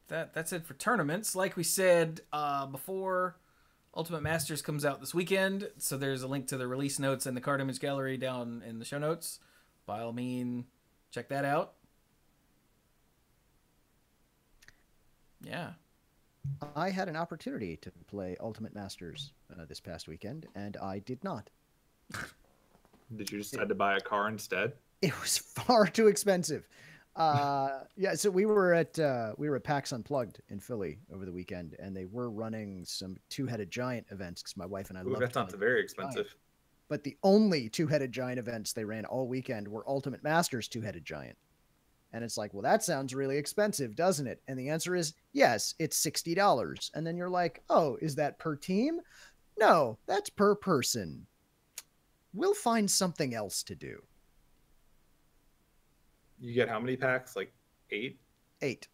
B: that's it for tournaments. Like we said before, Ultimate Masters comes out this weekend, so there's a link to the release notes and the card image gallery down in the show notes. By all means, check that out. Yeah.
A: I had an opportunity to play Ultimate Masters this past weekend, and I did not.
C: Did you decide to buy a car instead?
A: It was far too expensive. Yeah, so we were at PAX Unplugged in Philly over the weekend, and they were running some two-headed giant events because my wife and I
C: Ooh,
A: love
C: that sounds very expensive.
A: giant. But the only two-headed giant events they ran all weekend were Ultimate Masters two-headed giant. And it's like, well, that sounds really expensive, doesn't it? And the answer is yes, it's $60. And then you're like, oh, is that per team? No, that's per person. We'll find something else to do.
C: You get how many packs? Like 8?
A: 8.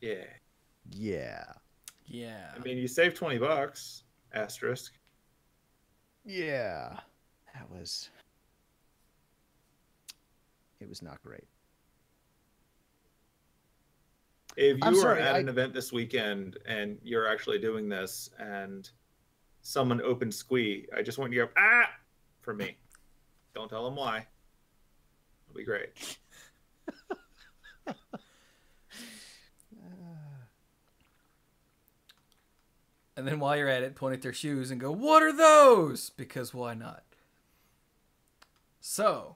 C: Yeah.
A: Yeah.
B: Yeah.
C: I mean, you save $20. Asterisk.
A: Yeah. It was not great.
C: If
A: I'm
C: you are
A: sorry,
C: at an event this weekend and you're actually doing this and someone opens Squee, I just want you to go, ah, for me. Don't tell them why. It'll be great.
B: And then while you're at it, point at their shoes and go, what are those? Because why not? So,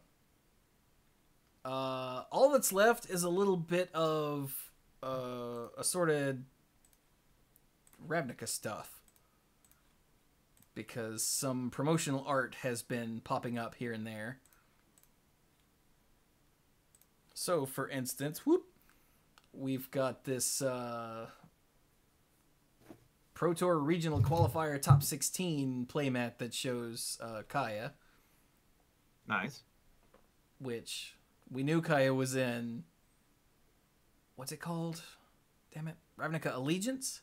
B: all that's left is a little bit of assorted Ravnica stuff. Because some promotional art has been popping up here and there. So, for instance, we've got this Pro Tour Regional Qualifier Top 16 playmat that shows Kaya.
C: Nice.
B: Which we knew Kaya was in. What's it called? Damn it. Ravnica Allegiance?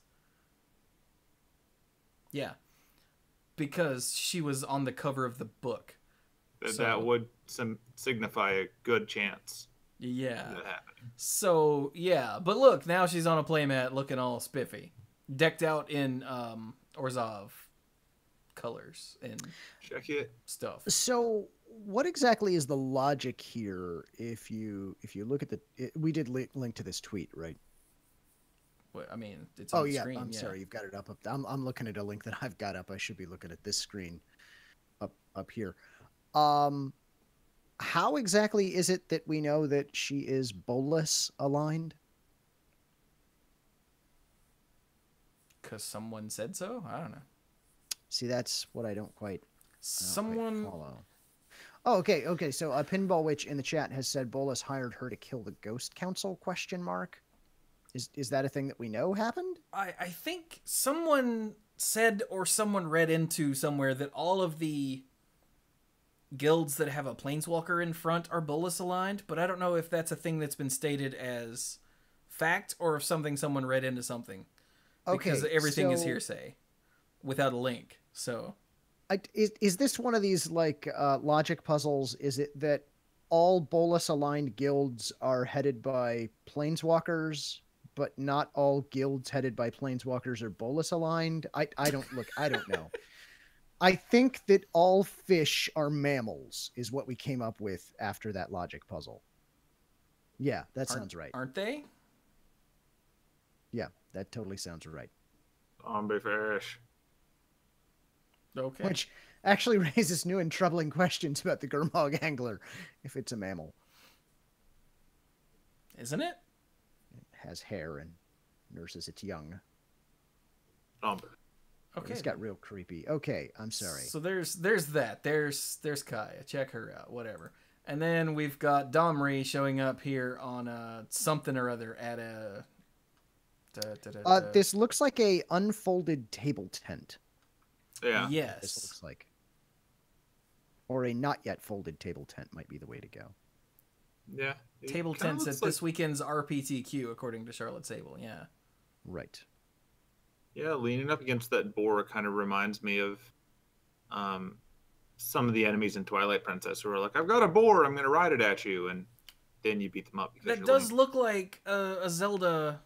B: Yeah. Because she was on the cover of the book.
C: That would signify a good chance.
B: Yeah.
C: That happening.
B: So, yeah. But look, now she's on a playmat looking all spiffy. Decked out in Orzhov colors and
C: check it
B: stuff.
A: So, what exactly is the logic here? If you look at we did link to this tweet, right?
B: What, I mean, it's on the screen.
A: I'm sorry, you've got it up. I'm looking at a link that I've got up. I should be looking at this screen up here. How exactly is it that we know that she is Bolus aligned?
B: Because someone said so? I don't know.
A: See, that's what I don't quite follow. Oh, okay. So a Pinball Witch in the chat has said Bolus hired her to kill the Ghost Council? ? Is that a thing that we know happened?
B: I think someone said or someone read into somewhere that all of the guilds that have a planeswalker in front are Bolus aligned, but I don't know if that's a thing that's been stated as fact or if something someone read into something. Because everything is hearsay without a link. So,
A: is this one of these like logic puzzles? Is it that all Bolus aligned guilds are headed by planeswalkers, but not all guilds headed by planeswalkers are Bolus aligned? I don't know. I think that all fish are mammals is what we came up with after that logic puzzle. Yeah, that sounds right.
B: Aren't they?
A: Yeah, that totally sounds right.
C: Zombie fish.
A: Okay. Which actually raises new and troubling questions about the Gurmag angler, if it's a mammal.
B: Isn't it?
A: It has hair and nurses its young.
C: Zombie.
B: Okay.
A: It's got real creepy. Okay, I'm sorry.
B: So there's that. There's Kaya. Check her out. Whatever. And then we've got Domri showing up here on something or other at a...
A: This looks like a unfolded table tent.
C: Yeah.
B: Yes.
A: This looks like. Or a not yet folded table tent might be the way to go.
C: Yeah.
B: Table tents at this weekend's RPTQ, according to Charlotte Sable. Yeah.
A: Right.
C: Yeah, leaning up against that boar kind of reminds me of some of the enemies in Twilight Princess who are like, I've got a boar, I'm going to ride it at you. And then you beat them up.
B: That does look like a Zelda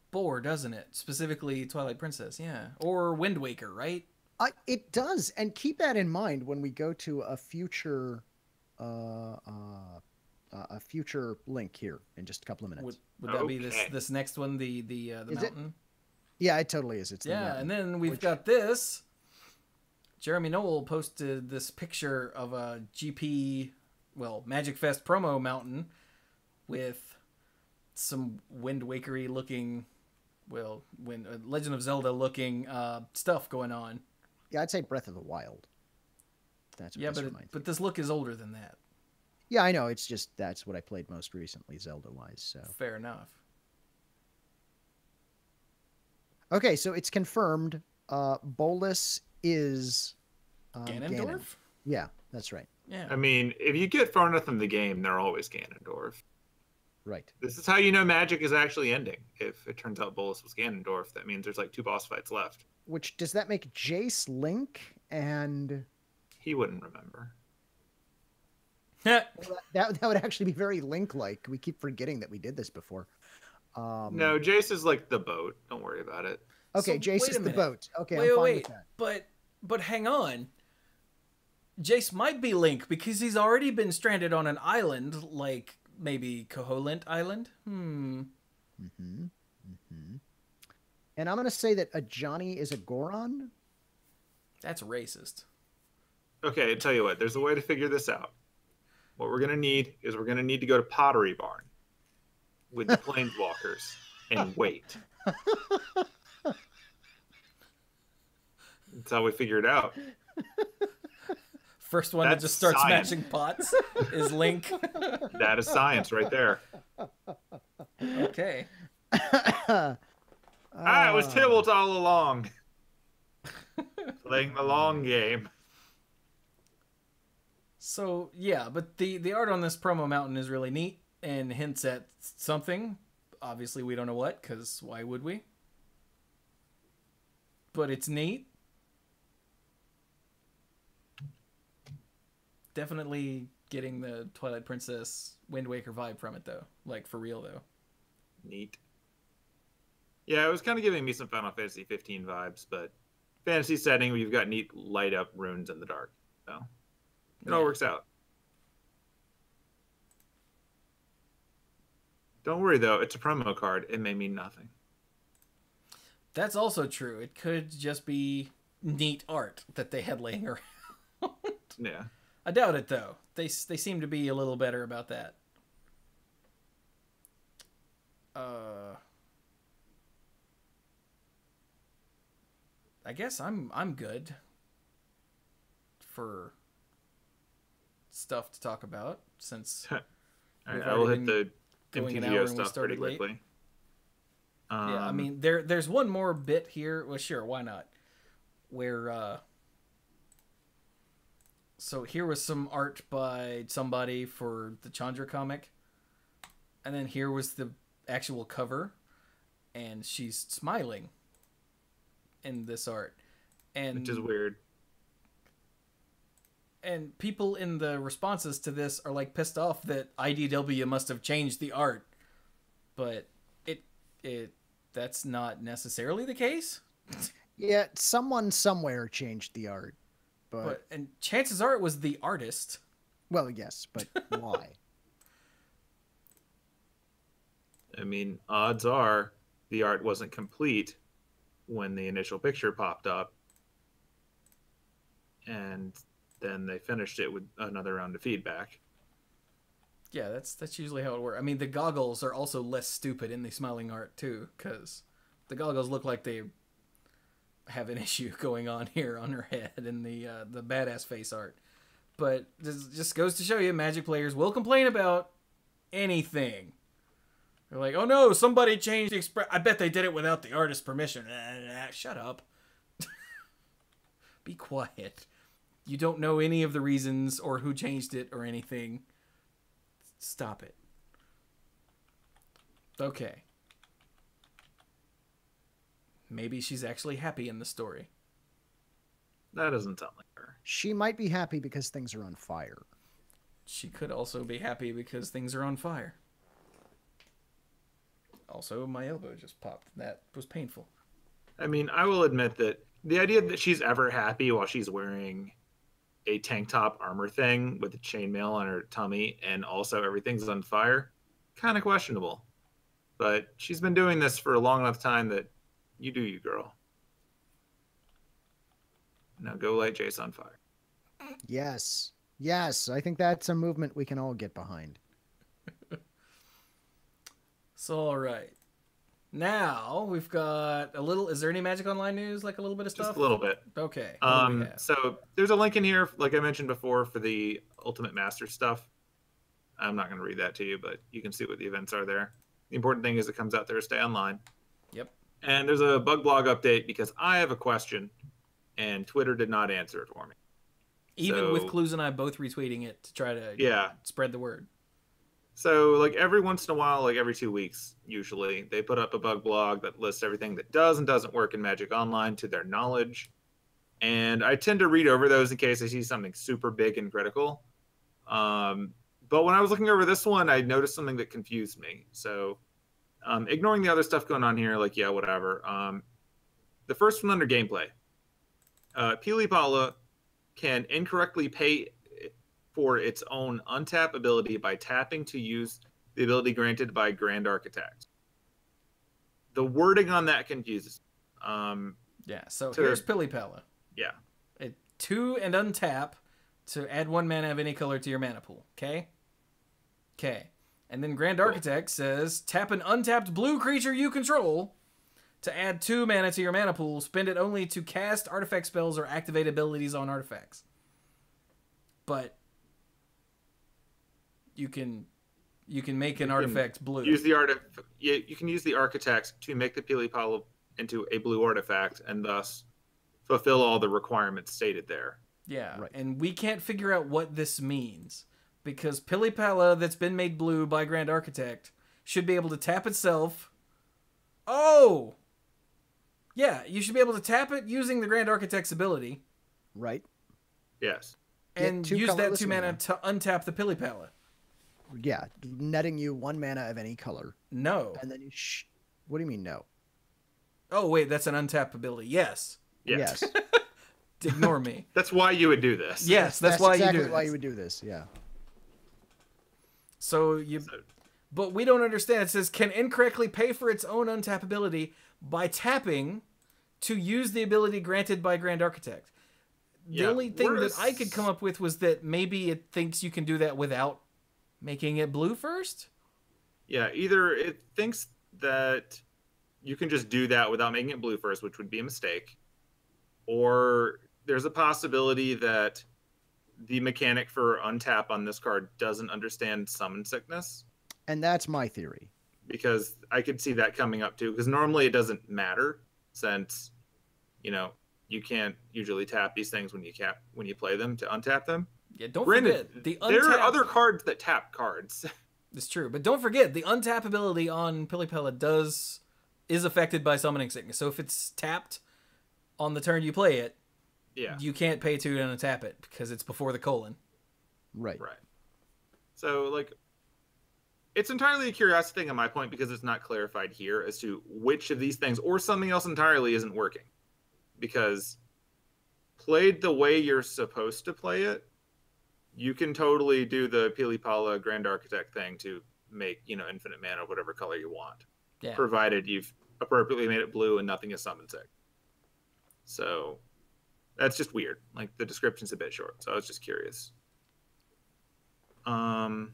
B: boar, doesn't it? Specifically Twilight Princess, yeah. Or Wind Waker, right?
A: It does. And keep that in mind when we go to a future a future link here in just a couple of minutes.
B: Would that be
C: Okay.
B: this next one, the
A: Is it?
B: mountain?
A: Yeah, it totally is. It's the
B: Yeah,
A: mountain,
B: and then we've
A: which-
B: got this. Jeremy Noel posted this picture of a Magic Fest promo mountain with some Wind Wakery looking, Legend of Zelda looking stuff going on.
A: Yeah, I'd say Breath of the Wild. That's what this reminds me.
B: But this look is older than that.
A: Yeah, I know. It's just that's what I played most recently, Zelda-wise. So
B: Fair enough.
A: okay, so it's confirmed. Bolus is
B: Ganondorf?
A: Ganon. Yeah, that's right.
B: Yeah.
C: I mean, if you get far enough in the game, they're always Ganondorf.
A: Right.
C: This is how you know Magic is actually ending. If it turns out Bolus was Ganondorf, that means there's like 2 boss fights left.
A: Which does that make Jace Link and
C: He wouldn't remember.
A: well, that would actually be very Link-like. We keep forgetting that we did this before.
C: No, Jace is like the boat. Don't worry about it.
A: Okay,
B: So,
A: Jace
B: wait
A: is
B: a
A: the
B: minute.
A: boat. Okay, I'm fine with that.
B: But hang on. Jace might be Link because he's already been stranded on an island, like maybe Koholint Island.
A: Mm-hmm. Mm-hmm. And I'm going to say that a Johnny is a Goron.
B: That's racist.
C: Okay, I tell you what. There's a way to figure this out. What we're gonna need is we're gonna need to go to Pottery Barn with the Planeswalkers and wait. That's how we figure it out.
B: First one
C: That's
B: to just start
C: science.
B: smashing pots is Link.
C: That is science right there.
B: Okay.
C: It was Tybalt all along. Playing the long game.
B: So yeah, but the art on this promo mountain is really neat and hints at something. Obviously, we don't know what, because why would we? But it's neat. Definitely getting the Twilight Princess Wind Waker vibe from it, though. Like, for real, though.
C: Neat. Yeah, it was kind of giving me some Final Fantasy 15 vibes, but fantasy setting where you've got neat light up runes in the dark. So it all works out. Don't worry though, it's a promo card. It may mean nothing.
B: That's also true. It could just be neat art that they had laying around.
C: Yeah.
B: I doubt it, though. They seem to be a little better about that. I guess I'm good for stuff to talk about since
C: All right,
B: We've
C: I will
B: already
C: hit the
B: going an hour
C: MTGO
B: and we
C: stuff pretty
B: started late.
C: quickly.
B: yeah, I mean there's one more bit here. Well, sure, why not? Where so here was some art by somebody for the Chandra comic, and then here was the actual cover, and she's smiling in this art, and
C: which is weird.
B: And people in the responses to this are like pissed off that IDW must have changed the art, but that's not necessarily the case.
A: Yeah, someone somewhere changed the art,
B: But and chances are it was the artist.
A: well, yes, but why?
C: I mean, odds are the art wasn't complete when the initial picture popped up, and then they finished it with another round of feedback.
B: Yeah, that's usually how it works. I mean, the goggles are also less stupid in the smiling art too, because the goggles look like they have an issue going on here on her head in the badass face art. But this just goes to show you, Magic players will complain about anything. They're like, "Oh no, somebody changed the express. I bet they did it without the artist's permission." Shut up. Be quiet. You don't know any of the reasons or who changed it or anything. Stop it. Okay. Maybe she's actually happy in the story.
C: That doesn't sound like her.
A: She might be happy because things are on fire.
B: She could also be happy because things are on fire. Also, my elbow just popped. That was painful.
C: I mean, I will admit that the idea that she's ever happy while she's wearing a tank top armor thing with a chainmail on her tummy, and also everything's on fire, kind of questionable. But she's been doing this for a long enough time that you do you, girl. Now go light Jace on fire.
A: Yes. Yes. I think that's a movement we can all get behind.
B: So, all right. Now we've got a little. Is there any Magic Online news? Like a little bit of stuff?
C: Just a little bit.
B: Okay. What do we have?
C: So there's a link in here, like I mentioned before, for the Ultimate Master stuff. I'm not going to read that to you, but you can see what the events are there. The important thing is it comes out Thursday online.
B: Yep.
C: And there's a bug blog update because I have a question, and Twitter did not answer it for me.
B: Even with Cluze and I both retweeting it to try to spread the word.
C: So, like, every once in a while, like every 2 weeks, usually, they put up a bug blog that lists everything that does and doesn't work in Magic Online to their knowledge. And I tend to read over those in case I see something super big and critical. But when I was looking over this one, I noticed something that confused me. So, ignoring the other stuff going on here, like, yeah, whatever. The first one under gameplay. Pili Pala can incorrectly pay for its own untap ability by tapping to use the ability granted by Grand Architect. The wording on that confuses me.
B: So here's Pili Pala.
C: Yeah.
B: 2 and untap to add 1 mana of any color to your mana pool. Okay? Okay. And then Grand Architect says, tap an untapped blue creature you control to add 2 mana to your mana pool. Spend it only to cast artifact spells or activate abilities on artifacts. But you can make an artifact blue.
C: You can use the architect to make the Pili Pala into a blue artifact and thus fulfill all the requirements stated there.
B: Yeah, right. And we can't figure out what this means because Pili Pala that's been made blue by Grand Architect should be able to tap itself. Oh! Yeah, you should be able to tap it using the Grand Architect's ability.
A: Right.
C: Yes.
B: And use that 2 mana to untap the Pili Pala.
A: Yeah, netting you 1 mana of any color.
B: No.
A: And then you what do you mean no?
B: Oh, wait, that's an untap ability. Yes.
A: Yes.
B: Ignore me.
C: That's why you would do this.
B: Yes, that's why
A: exactly
B: you do this.
A: why you would do this, yeah.
B: But we don't understand. It says, can incorrectly pay for its own untap ability by tapping to use the ability granted by Grand Architect. The only thing that I could come up with was that maybe it thinks you can do that without making it blue first?
C: Yeah, either it thinks that you can just do that without making it blue first, which would be a mistake, or there's a possibility that the mechanic for untap on this card doesn't understand summon sickness.
A: And that's my theory.
C: Because I could see that coming up too, because normally it doesn't matter since, you can't usually tap these things when you play them to untap them.
B: Yeah, don't forget
C: there are other cards that tap cards.
B: It's true, but don't forget the untap ability on Pili Pala is affected by summoning sickness. So if it's tapped on the turn you play it, you can't pay 2 to untap it because it's before the colon.
A: Right.
C: So it's entirely a curiosity thing on my point because it's not clarified here as to which of these things or something else entirely isn't working. Because played the way you're supposed to play it, you can totally do the Pili Pala Grand Architect thing to make, infinite mana of whatever color you want. Yeah. Provided you've appropriately made it blue and nothing is summon sick. So that's just weird. Like, the description's a bit short, so I was just curious. I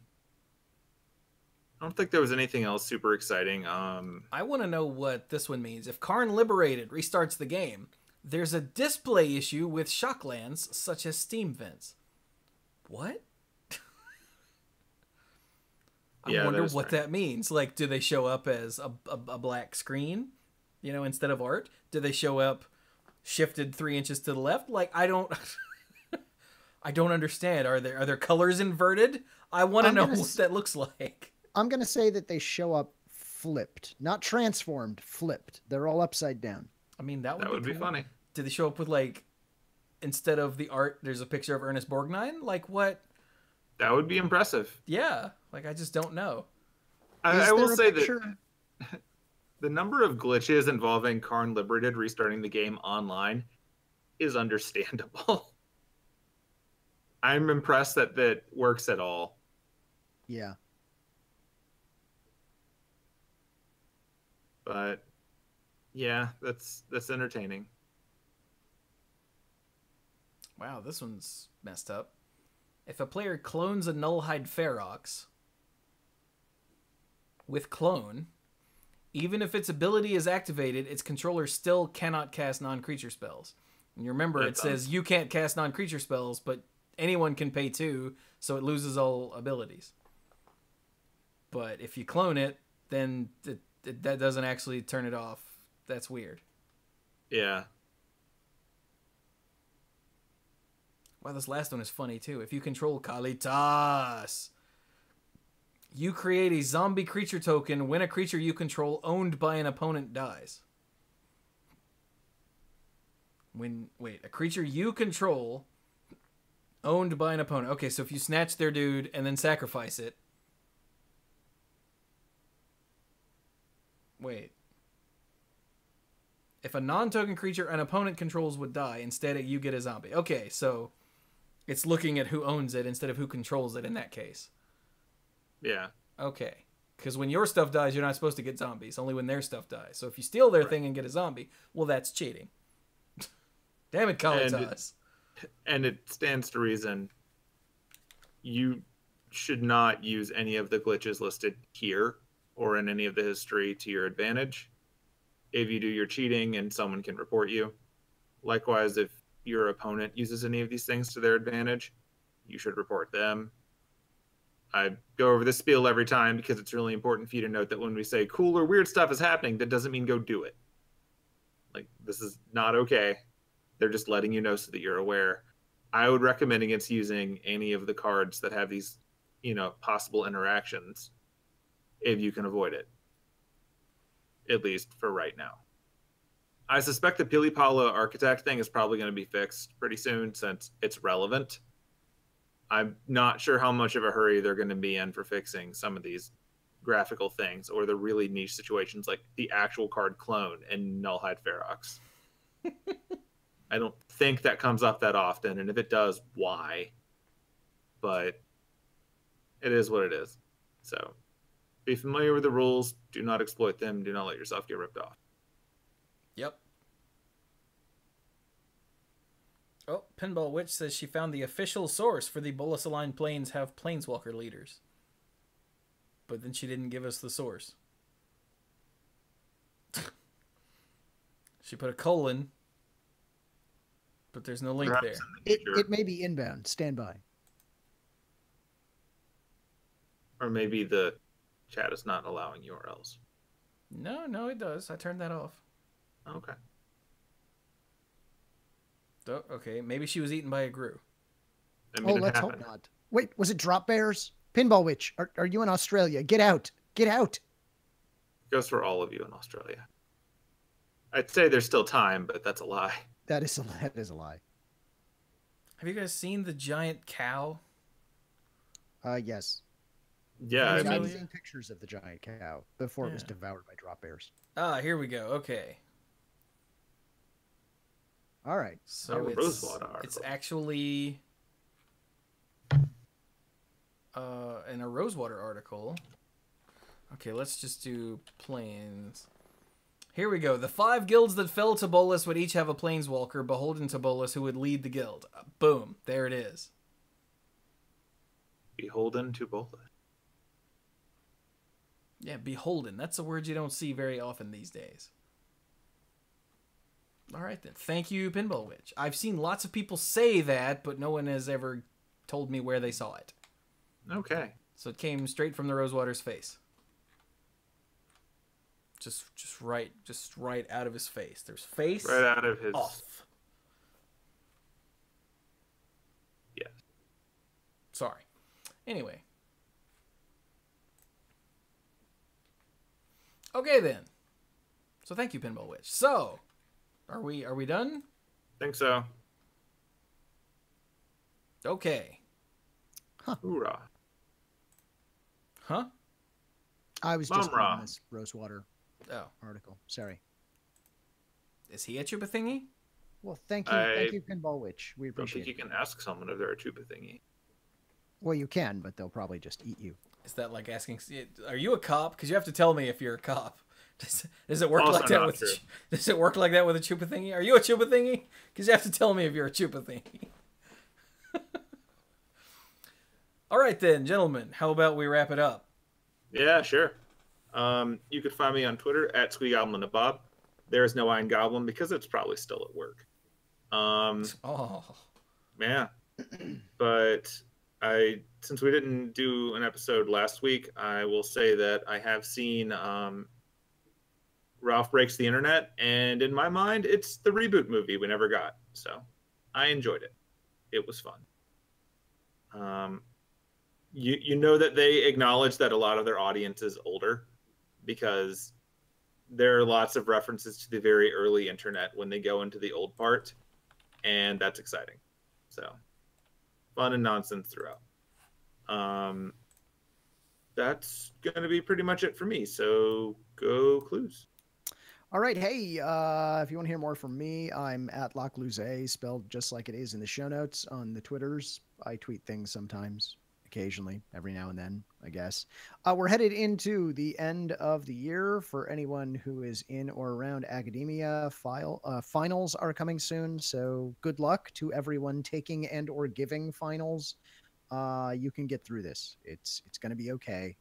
C: don't think there was anything else super exciting.
B: I want to know what this one means. If Karn Liberated restarts the game, there's a display issue with shocklands such as steam vents. What? I wonder what that means. Like, do they show up as a black screen, instead of art? Do they show up shifted 3 inches to the left? Like, I don't understand. Are their colors inverted? I want to know what that looks like.
A: I'm going to say that they show up flipped, not transformed, flipped. They're all upside down.
B: I mean, that would
C: be funny.
B: Did they show up with, like, instead of the art, there's a picture of Ernest Borgnine? Like, what?
C: That would be impressive.
B: Yeah. Like, I just don't know.
C: I will say that the number of glitches involving Karn Liberated restarting the game online is understandable. I'm impressed that that works at all.
A: Yeah.
C: But yeah, that's entertaining.
B: Wow, this one's messed up. If a player clones a Nullhide Ferox with clone, even if its ability is activated, its controller still cannot cast non-creature spells. And you remember, it says you can't cast non-creature spells, but anyone can pay 2, so it loses all abilities. But if you clone it, then that doesn't actually turn it off. That's weird.
C: Yeah.
B: Wow, this last one is funny, too. If you control Kalitas, you create a zombie creature token when a creature you control owned by an opponent dies. A creature you control owned by an opponent. Okay, so if you snatch their dude and then sacrifice it. Wait. If a non-token creature an opponent controls would die, instead you get a zombie. Okay, so it's looking at who owns it instead of who controls it in that case.
C: Yeah.
B: Okay. Because when your stuff dies, you're not supposed to get zombies. Only when their stuff dies. So if you steal their thing and get a zombie, well, that's cheating. Damn it, Kalitas.
C: And it stands to reason you should not use any of the glitches listed here or in any of the history to your advantage. If you do, you're cheating and someone can report you. Likewise, if your opponent uses any of these things to their advantage, you should report them. I go over this spiel every time because it's really important for you to note that when we say cool or weird stuff is happening, that doesn't mean go do it. Like, this is not okay. They're just letting you know so that you're aware. I would recommend against using any of the cards that have these, possible interactions if you can avoid it. At least for right now. I suspect the Pilipala architect thing is probably going to be fixed pretty soon since it's relevant. I'm not sure how much of a hurry they're going to be in for fixing some of these graphical things or the really niche situations like the actual card clone and Nullhide Ferox. I don't think that comes up that often, and if it does, why? But it is what it is. So be familiar with the rules. Do not exploit them. Do not let yourself get ripped off.
B: Yep. Oh, Pinball Witch says she found the official source for the Bolas Aligned Planes have Planeswalker leaders. But then she didn't give us the source. She put a colon, but there's no link
C: Perhaps
B: there.
A: It may be inbound. Stand by.
C: Or maybe the chat is not allowing URLs.
B: No, it does. I turned that off.
C: Okay.
B: Oh, okay, maybe she was eaten by a Gru.
A: Let's hope not. Wait, was it Drop Bears? Pinball Witch, are you in Australia? Get out. Get out.
C: Goes for all of you in Australia. I'd say there's still time, but that's a lie.
A: That is a lie.
B: Have you guys seen the giant cow?
A: Yes.
C: Yeah,
A: I've seen pictures of the giant cow before it was devoured by Drop Bears.
B: Ah, here we go. Okay.
A: All right.
B: So it's actually in a Rosewater article. Okay, let's just do planes. Here we go. The 5 guilds that fell to Bolas would each have a planeswalker beholden to Bolas who would lead the guild. Boom. There it is.
C: Beholden to Bolas.
B: Yeah, beholden. That's a word you don't see very often these days. All right, then. Thank you, Pinball Witch. I've seen lots of people say that, but no one has ever told me where they saw it.
C: Okay.
B: So it came straight from the Rosewater's face. Just right out of his face. There's face.
C: Right out of his.
B: Off.
C: Yeah.
B: Sorry. Anyway. Okay then. So thank you, Pinball Witch. So, are we done?
C: Think so.
B: Okay.
A: Huh.
C: Hoorah.
B: Huh?
A: I was just
C: Mumra.
A: reading this Rosewater
B: Oh.
A: article. Sorry.
B: Is he a Chupa-Thingy?
A: Well, thank
C: I
A: you, Pinball Witch. We
C: don't think
A: appreciate
C: you
A: it.
C: can ask someone if they're a Chupa-Thingy.
A: Well, you can, but they'll probably just eat you.
B: Is that like asking, are you a cop? Because you have to tell me if you're a cop. Does it work
C: Also
B: like that
C: not
B: with?
C: true.
B: Does it work like that with a Chupa-Thingy? Are you a Chupa-Thingy? Because you have to tell me if you're a Chupa-Thingy. All right then, gentlemen. How about we wrap it up?
C: Yeah, sure. You could find me on Twitter at SqueeGoblinAbob. There's no Iron Goblin because it's probably still at work.
B: Oh,
C: Yeah. But since we didn't do an episode last week, I will say that I have seen Ralph Breaks the Internet, and in my mind, it's the reboot movie we never got. So I enjoyed it. It was fun. You know that they acknowledge that a lot of their audience is older because there are lots of references to the very early internet when they go into the old part, and that's exciting. So fun and nonsense throughout. That's going to be pretty much it for me. So go Cluze.
A: All right. Hey, if you want to hear more from me, I'm at Lacluyze, spelled just like it is in the show notes on the Twitters. I tweet things sometimes, occasionally, every now and then, I guess. We're headed into the end of the year. For anyone who is in or around academia, finals are coming soon. So good luck to everyone taking and or giving finals. You can get through this. It's going to be okay.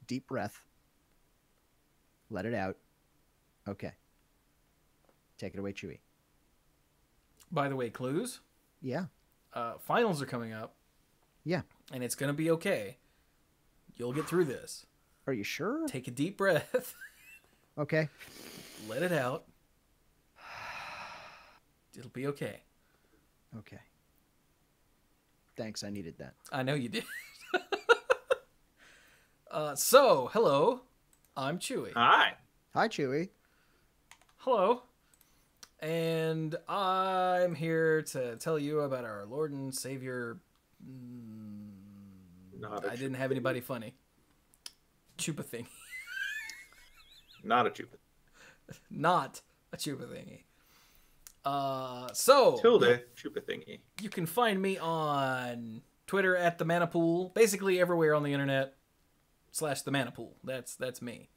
A: Deep breath. Let it out. Okay. Take it away, Chewie.
B: by the way, Cluze.
A: Yeah.
B: Finals are coming up.
A: Yeah.
B: And it's gonna be okay. You'll get through this.
A: Are you sure?
B: Take a deep breath.
A: Okay.
B: Let it out. It'll be okay.
A: Okay. Thanks. I needed that.
B: I know you did. So, hello. I'm Chewie.
C: Hi.
A: Hi, Chewie.
B: Hello. And I'm here to tell you about our Lord and Savior. I didn't have anybody funny. Chupa-Thingy.
C: Not a Chupa.
B: Not a Chupa-Thingy. So
C: Tilde Chupa-Thingy.
B: you can find me on Twitter at the Manapool. Basically everywhere on the internet / the Manapool. That's me.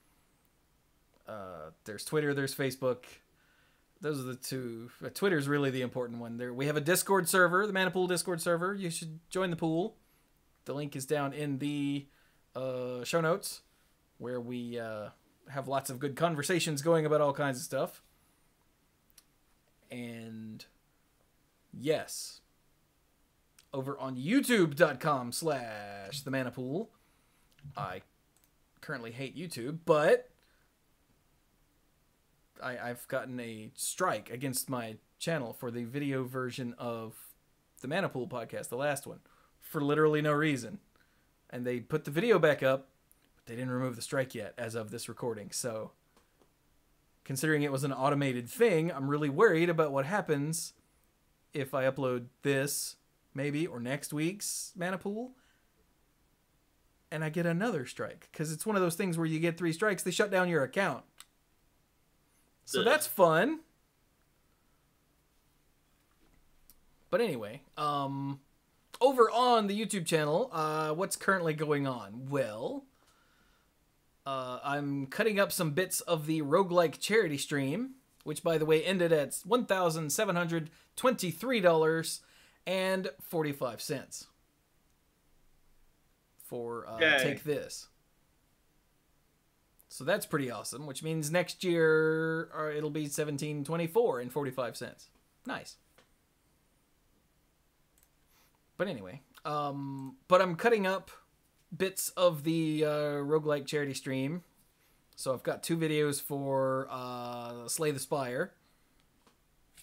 B: There's Twitter, there's Facebook. Those are the two. Twitter's really the important one. There we have a Discord server, the Manapool Discord server. You should join the pool. The link is down in the show notes, where we have lots of good conversations going about all kinds of stuff. And yes, over on youtube.com/the Manapool. I currently hate YouTube, but I've gotten a strike against my channel for the video version of the Manapool podcast, the last one, for literally no reason. And they put the video back up, but they didn't remove the strike yet as of this recording. So, considering it was an automated thing, I'm really worried about what happens if I upload this, maybe, or next week's Manapool, and I get another strike. Because it's one of those things where you get 3 strikes, they shut down your account. So that's fun. But anyway, over on the YouTube channel, what's currently going on? Well, I'm cutting up some bits of the roguelike charity stream, which, by the way, ended at $1,723.45 for Take This. So that's pretty awesome, which means next year it'll be $1,724.45. Nice. But anyway, but I'm cutting up bits of the roguelike charity stream. So I've got 2 videos for Slay the Spire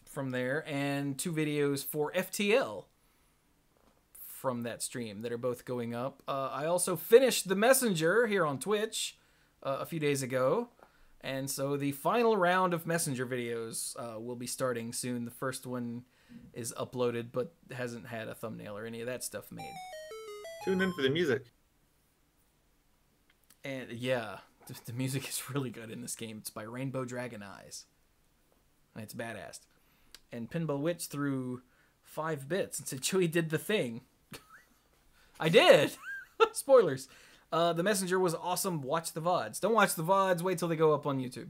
B: from there, and 2 videos for FTL from that stream that are both going up. I also finished The Messenger here on Twitch a few days ago, and so the final round of Messenger videos will be starting soon. The first one is uploaded but hasn't had a thumbnail or any of that stuff made.
C: Tune in for the music.
B: And yeah, the music is really good in this game. It's by Rainbow Dragon Eyes, and it's badass. And Pinball Witch threw 5 bits and said, Chewie did the thing. I did. Spoilers. The Messenger was awesome. Watch the VODs. Don't watch the VODs. Wait till they go up on YouTube.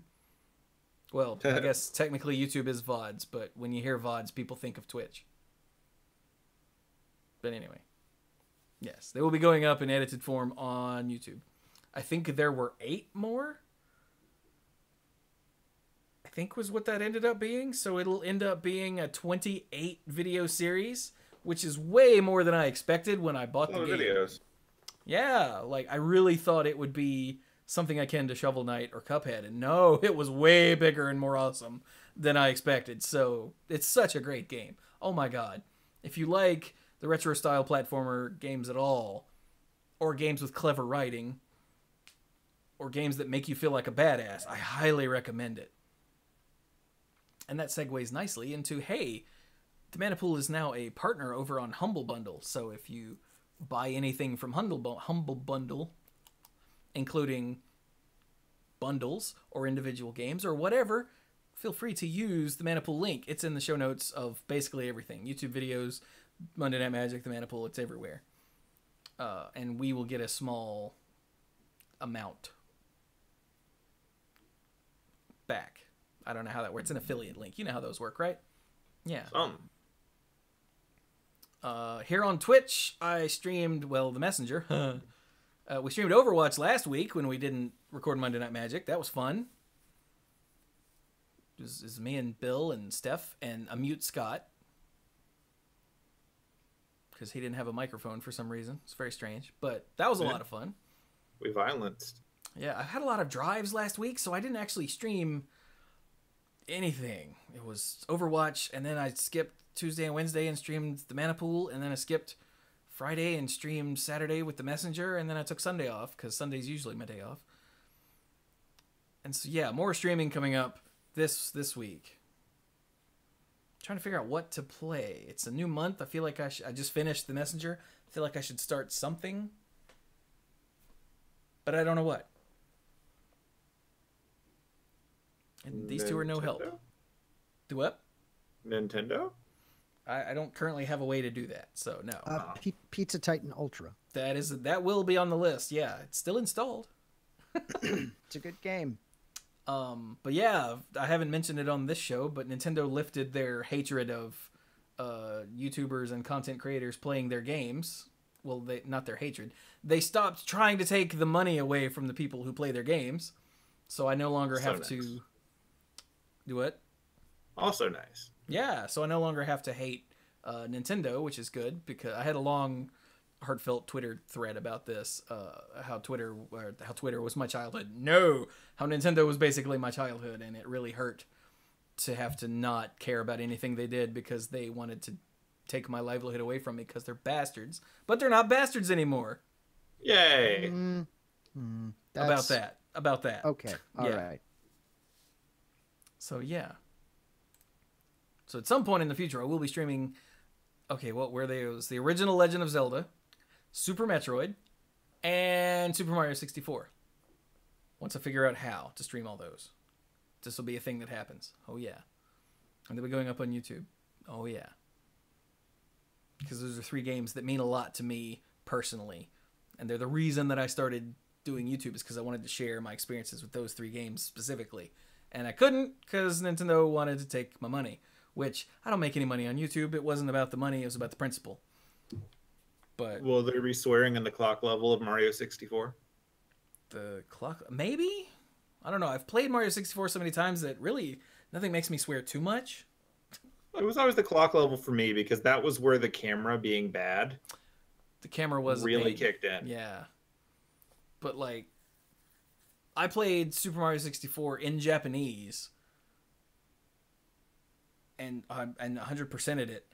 B: Well, I guess technically YouTube is VODs, but when you hear VODs, people think of Twitch. But anyway. Yes, they will be going up in edited form on YouTube. I think there were 8 more. I think was what that ended up being. So it'll end up being a 28 video series, which is way more than I expected when I bought the game. Videos. Yeah, like I really thought it would be something akin to Shovel Knight or Cuphead, and no, it was way bigger and more awesome than I expected. So it's such a great game. Oh my god. If you like the retro style platformer games at all, or games with clever writing, or games that make you feel like a badass, I highly recommend it. And that segues nicely into, hey, the Mana Pool is now a partner over on Humble Bundle. So if you buy anything from Humble Bundle, including bundles or individual games or whatever, feel free to use the Mana Pool link. It's in the show notes of basically everything. YouTube videos, Monday Night Magic, the Mana Pool, it's everywhere. And we will get a small amount back. I don't know how that works. It's an affiliate link. You know how those work, right? Yeah. Here on Twitch, I streamed, well, the Messenger. We streamed Overwatch last week when we didn't record Monday Night Magic. That was fun. It was me and Bill and Steph and a mute Scott. Because he didn't have a microphone for some reason. It's very strange. But that was a lot of fun.
C: We violenced.
B: Yeah, I had a lot of drives last week, so I didn't actually stream anything. It was Overwatch, and then I skipped Tuesday and Wednesday and streamed the Mana Pool, and then I skipped Friday and streamed Saturday with the Messenger, and then I took Sunday off, because Sunday's usually my day off. And so, yeah, more streaming coming up this week. Trying to figure out what to play. It's a new month. I feel like I just finished the Messenger. I feel like I should start something, but I don't know what. And these two are no help. Do what?
C: Nintendo?
B: I don't currently have a way to do that, so no.
A: Pizza Titan Ultra.
B: That will be on the list. Yeah, it's still installed.
A: It's a good game.
B: But yeah, I haven't mentioned it on this show, but Nintendo lifted their hatred of YouTubers and content creators playing their games. Well, not their hatred. They stopped trying to take the money away from the people who play their games. So I no longer have to do what?
C: Also nice.
B: Yeah, so I no longer have to hate Nintendo, which is good, because I had a long, heartfelt Twitter thread about this, how Twitter was my childhood. No, how Nintendo was basically my childhood, and it really hurt to have to not care about anything they did because they wanted to take my livelihood away from me because they're bastards. But they're not bastards anymore.
C: Yay!
B: About that.
A: Okay, all right.
B: So yeah. So at some point in the future, I will be streaming. Okay, what were they? It was the original Legend of Zelda, Super Metroid, and Super Mario 64. Once I figure out how to stream all those, this will be a thing that happens. Oh yeah, and they'll be going up on YouTube. Oh yeah, because those are 3 games that mean a lot to me personally, and they're the reason that I started doing YouTube, is because I wanted to share my experiences with those 3 games specifically, and I couldn't because Nintendo wanted to take my money. Which, I don't make any money on YouTube. It wasn't about the money. It was about the principle. But
C: will there be swearing in the clock level of Mario 64?
B: The clock? Maybe? I don't know. I've played Mario 64 so many times that really nothing makes me swear too much.
C: It was always the clock level for me because that was where the camera being bad.
B: The camera was
C: really kicked in.
B: Yeah. But like, I played Super Mario 64 in Japanese. And 100%ed it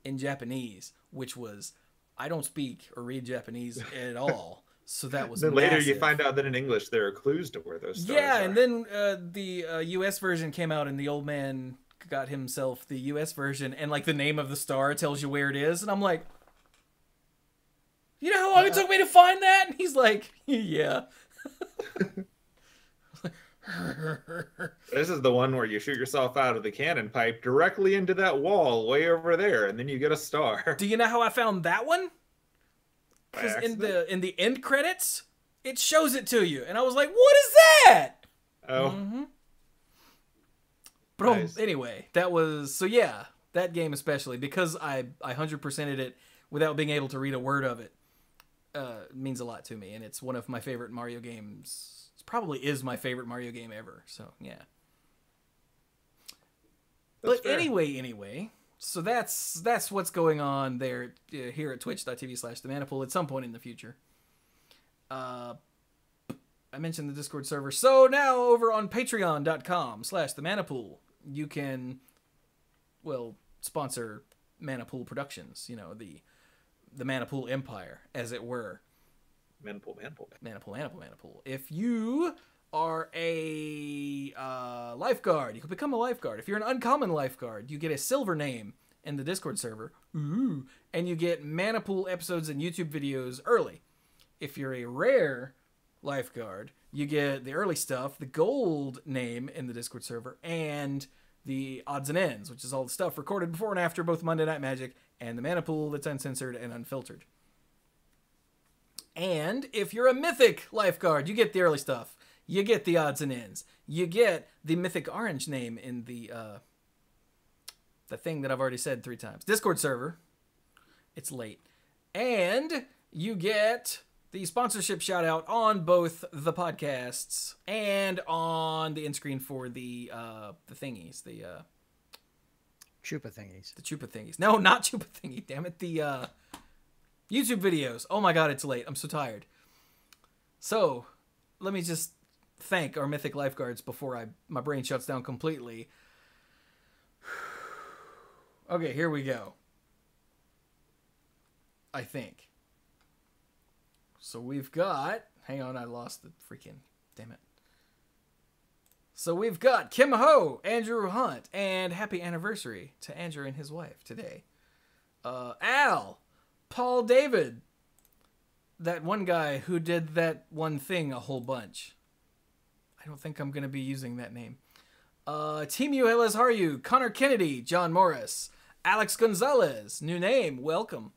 B: in Japanese, which was, I don't speak or read Japanese at all, so that was.
C: Then
B: massive.
C: Later you find out that in English there are clues to where those stars are.
B: And then the U.S. version came out, and the old man got himself the U.S. version, and like the name of the star tells you where it is, and I'm like, you know how long it took me to find that? And he's like, yeah.
C: This is the one where you shoot yourself out of the cannon pipe directly into that wall way over there, and then you get a star.
B: Do you know how I found that one?
C: By
B: Because
C: accident?
B: in the end credits, it shows it to you, and I was like, "What is that?"
C: Oh,
B: But
C: nice.
B: anyway, that was so yeah. That game especially because I 100%ed it without being able to read a word of it means a lot to me, and it's one of my favorite Mario games. It probably is my favorite Mario game ever. So yeah.
C: That's
B: But
C: fair.
B: anyway, so that's what's going on there here at twitch.tv/themanapool at some point in the future. I mentioned the Discord server. So now over on patreon.com/themanapool, you can, well, sponsor Manapool Productions, you know, the Manapool Empire, as it were.
C: Manpool.
B: Manapool. If you are a lifeguard, you can become a lifeguard. If you're an uncommon lifeguard, you get a silver name in the Discord server. Ooh. And you get Manapool episodes and YouTube videos early. If you're a rare lifeguard, you get the early stuff, the gold name in the Discord server, and the odds and ends, which is all the stuff recorded before and after both Monday Night Magic and the Manapool that's uncensored and unfiltered. And if you're a mythic lifeguard, you get the early stuff. You get the odds and ends. You get the mythic orange name in the thing that I've already said 3 times. Discord server. It's late. And you get the sponsorship shout out on both the podcasts and on the end screen for the thingies, the
A: Chupa-Thingies.
B: Chupa-Thingies. No, not Chupa-Thingy. Damn it. The YouTube videos. Oh my god, it's late. I'm so tired. So, let me just thank our mythic lifeguards before my brain shuts down completely. Okay, here we go. I think. So we've got... Hang on, I lost the freaking... Damn it. So we've got Kim Ho, Andrew Hunt, and happy anniversary to Andrew and his wife today. Al, Paul David, that one guy who did that one thing a whole bunch. I don't think I'm going to be using that name. Team ULS How are you? Connor Kennedy, John Morris, Alex Gonzalez, new name, welcome.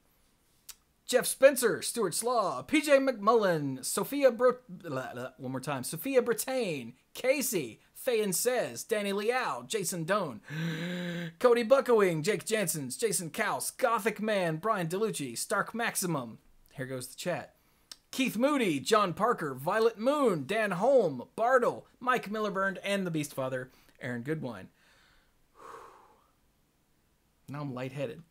B: Jeff Spencer, Stuart Slaw, PJ McMullen, Sophia Brittain, Casey, Fayen Says, Danny Liao, Jason Doan, Cody Buckowing, Jake Jansons, Jason Kaus, Gothic Man, Brian DeLucci, Stark Maximum, here goes the chat, Keith Moody, John Parker, Violet Moon, Dan Holm, Bartle, Mike Millerburn, and the Beast Father, Aaron Goodwine. Now I'm lightheaded.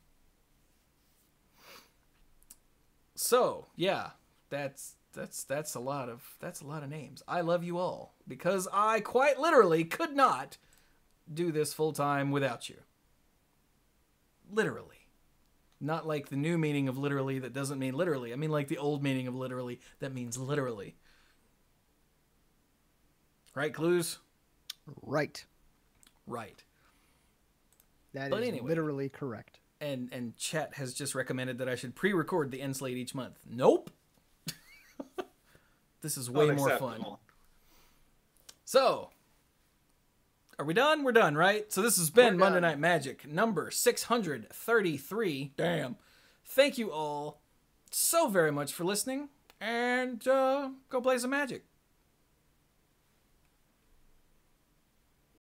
B: So, yeah, that's a lot of names. I love you all because I quite literally could not do this full time without you. Literally. Not like the new meaning of literally that doesn't mean literally. I mean like the old meaning of literally that means literally. Right, Cluze?
A: Right.
B: Right.
A: That
B: But
A: is
B: anyway.
A: literally correct.
B: And chat has just recommended that I should pre-record the end slate each month. Nope. This is way more fun. So, are we done? We're done, right? So this has been Monday Night Magic number 633. Damn. Thank you all so very much for listening, and go play some Magic.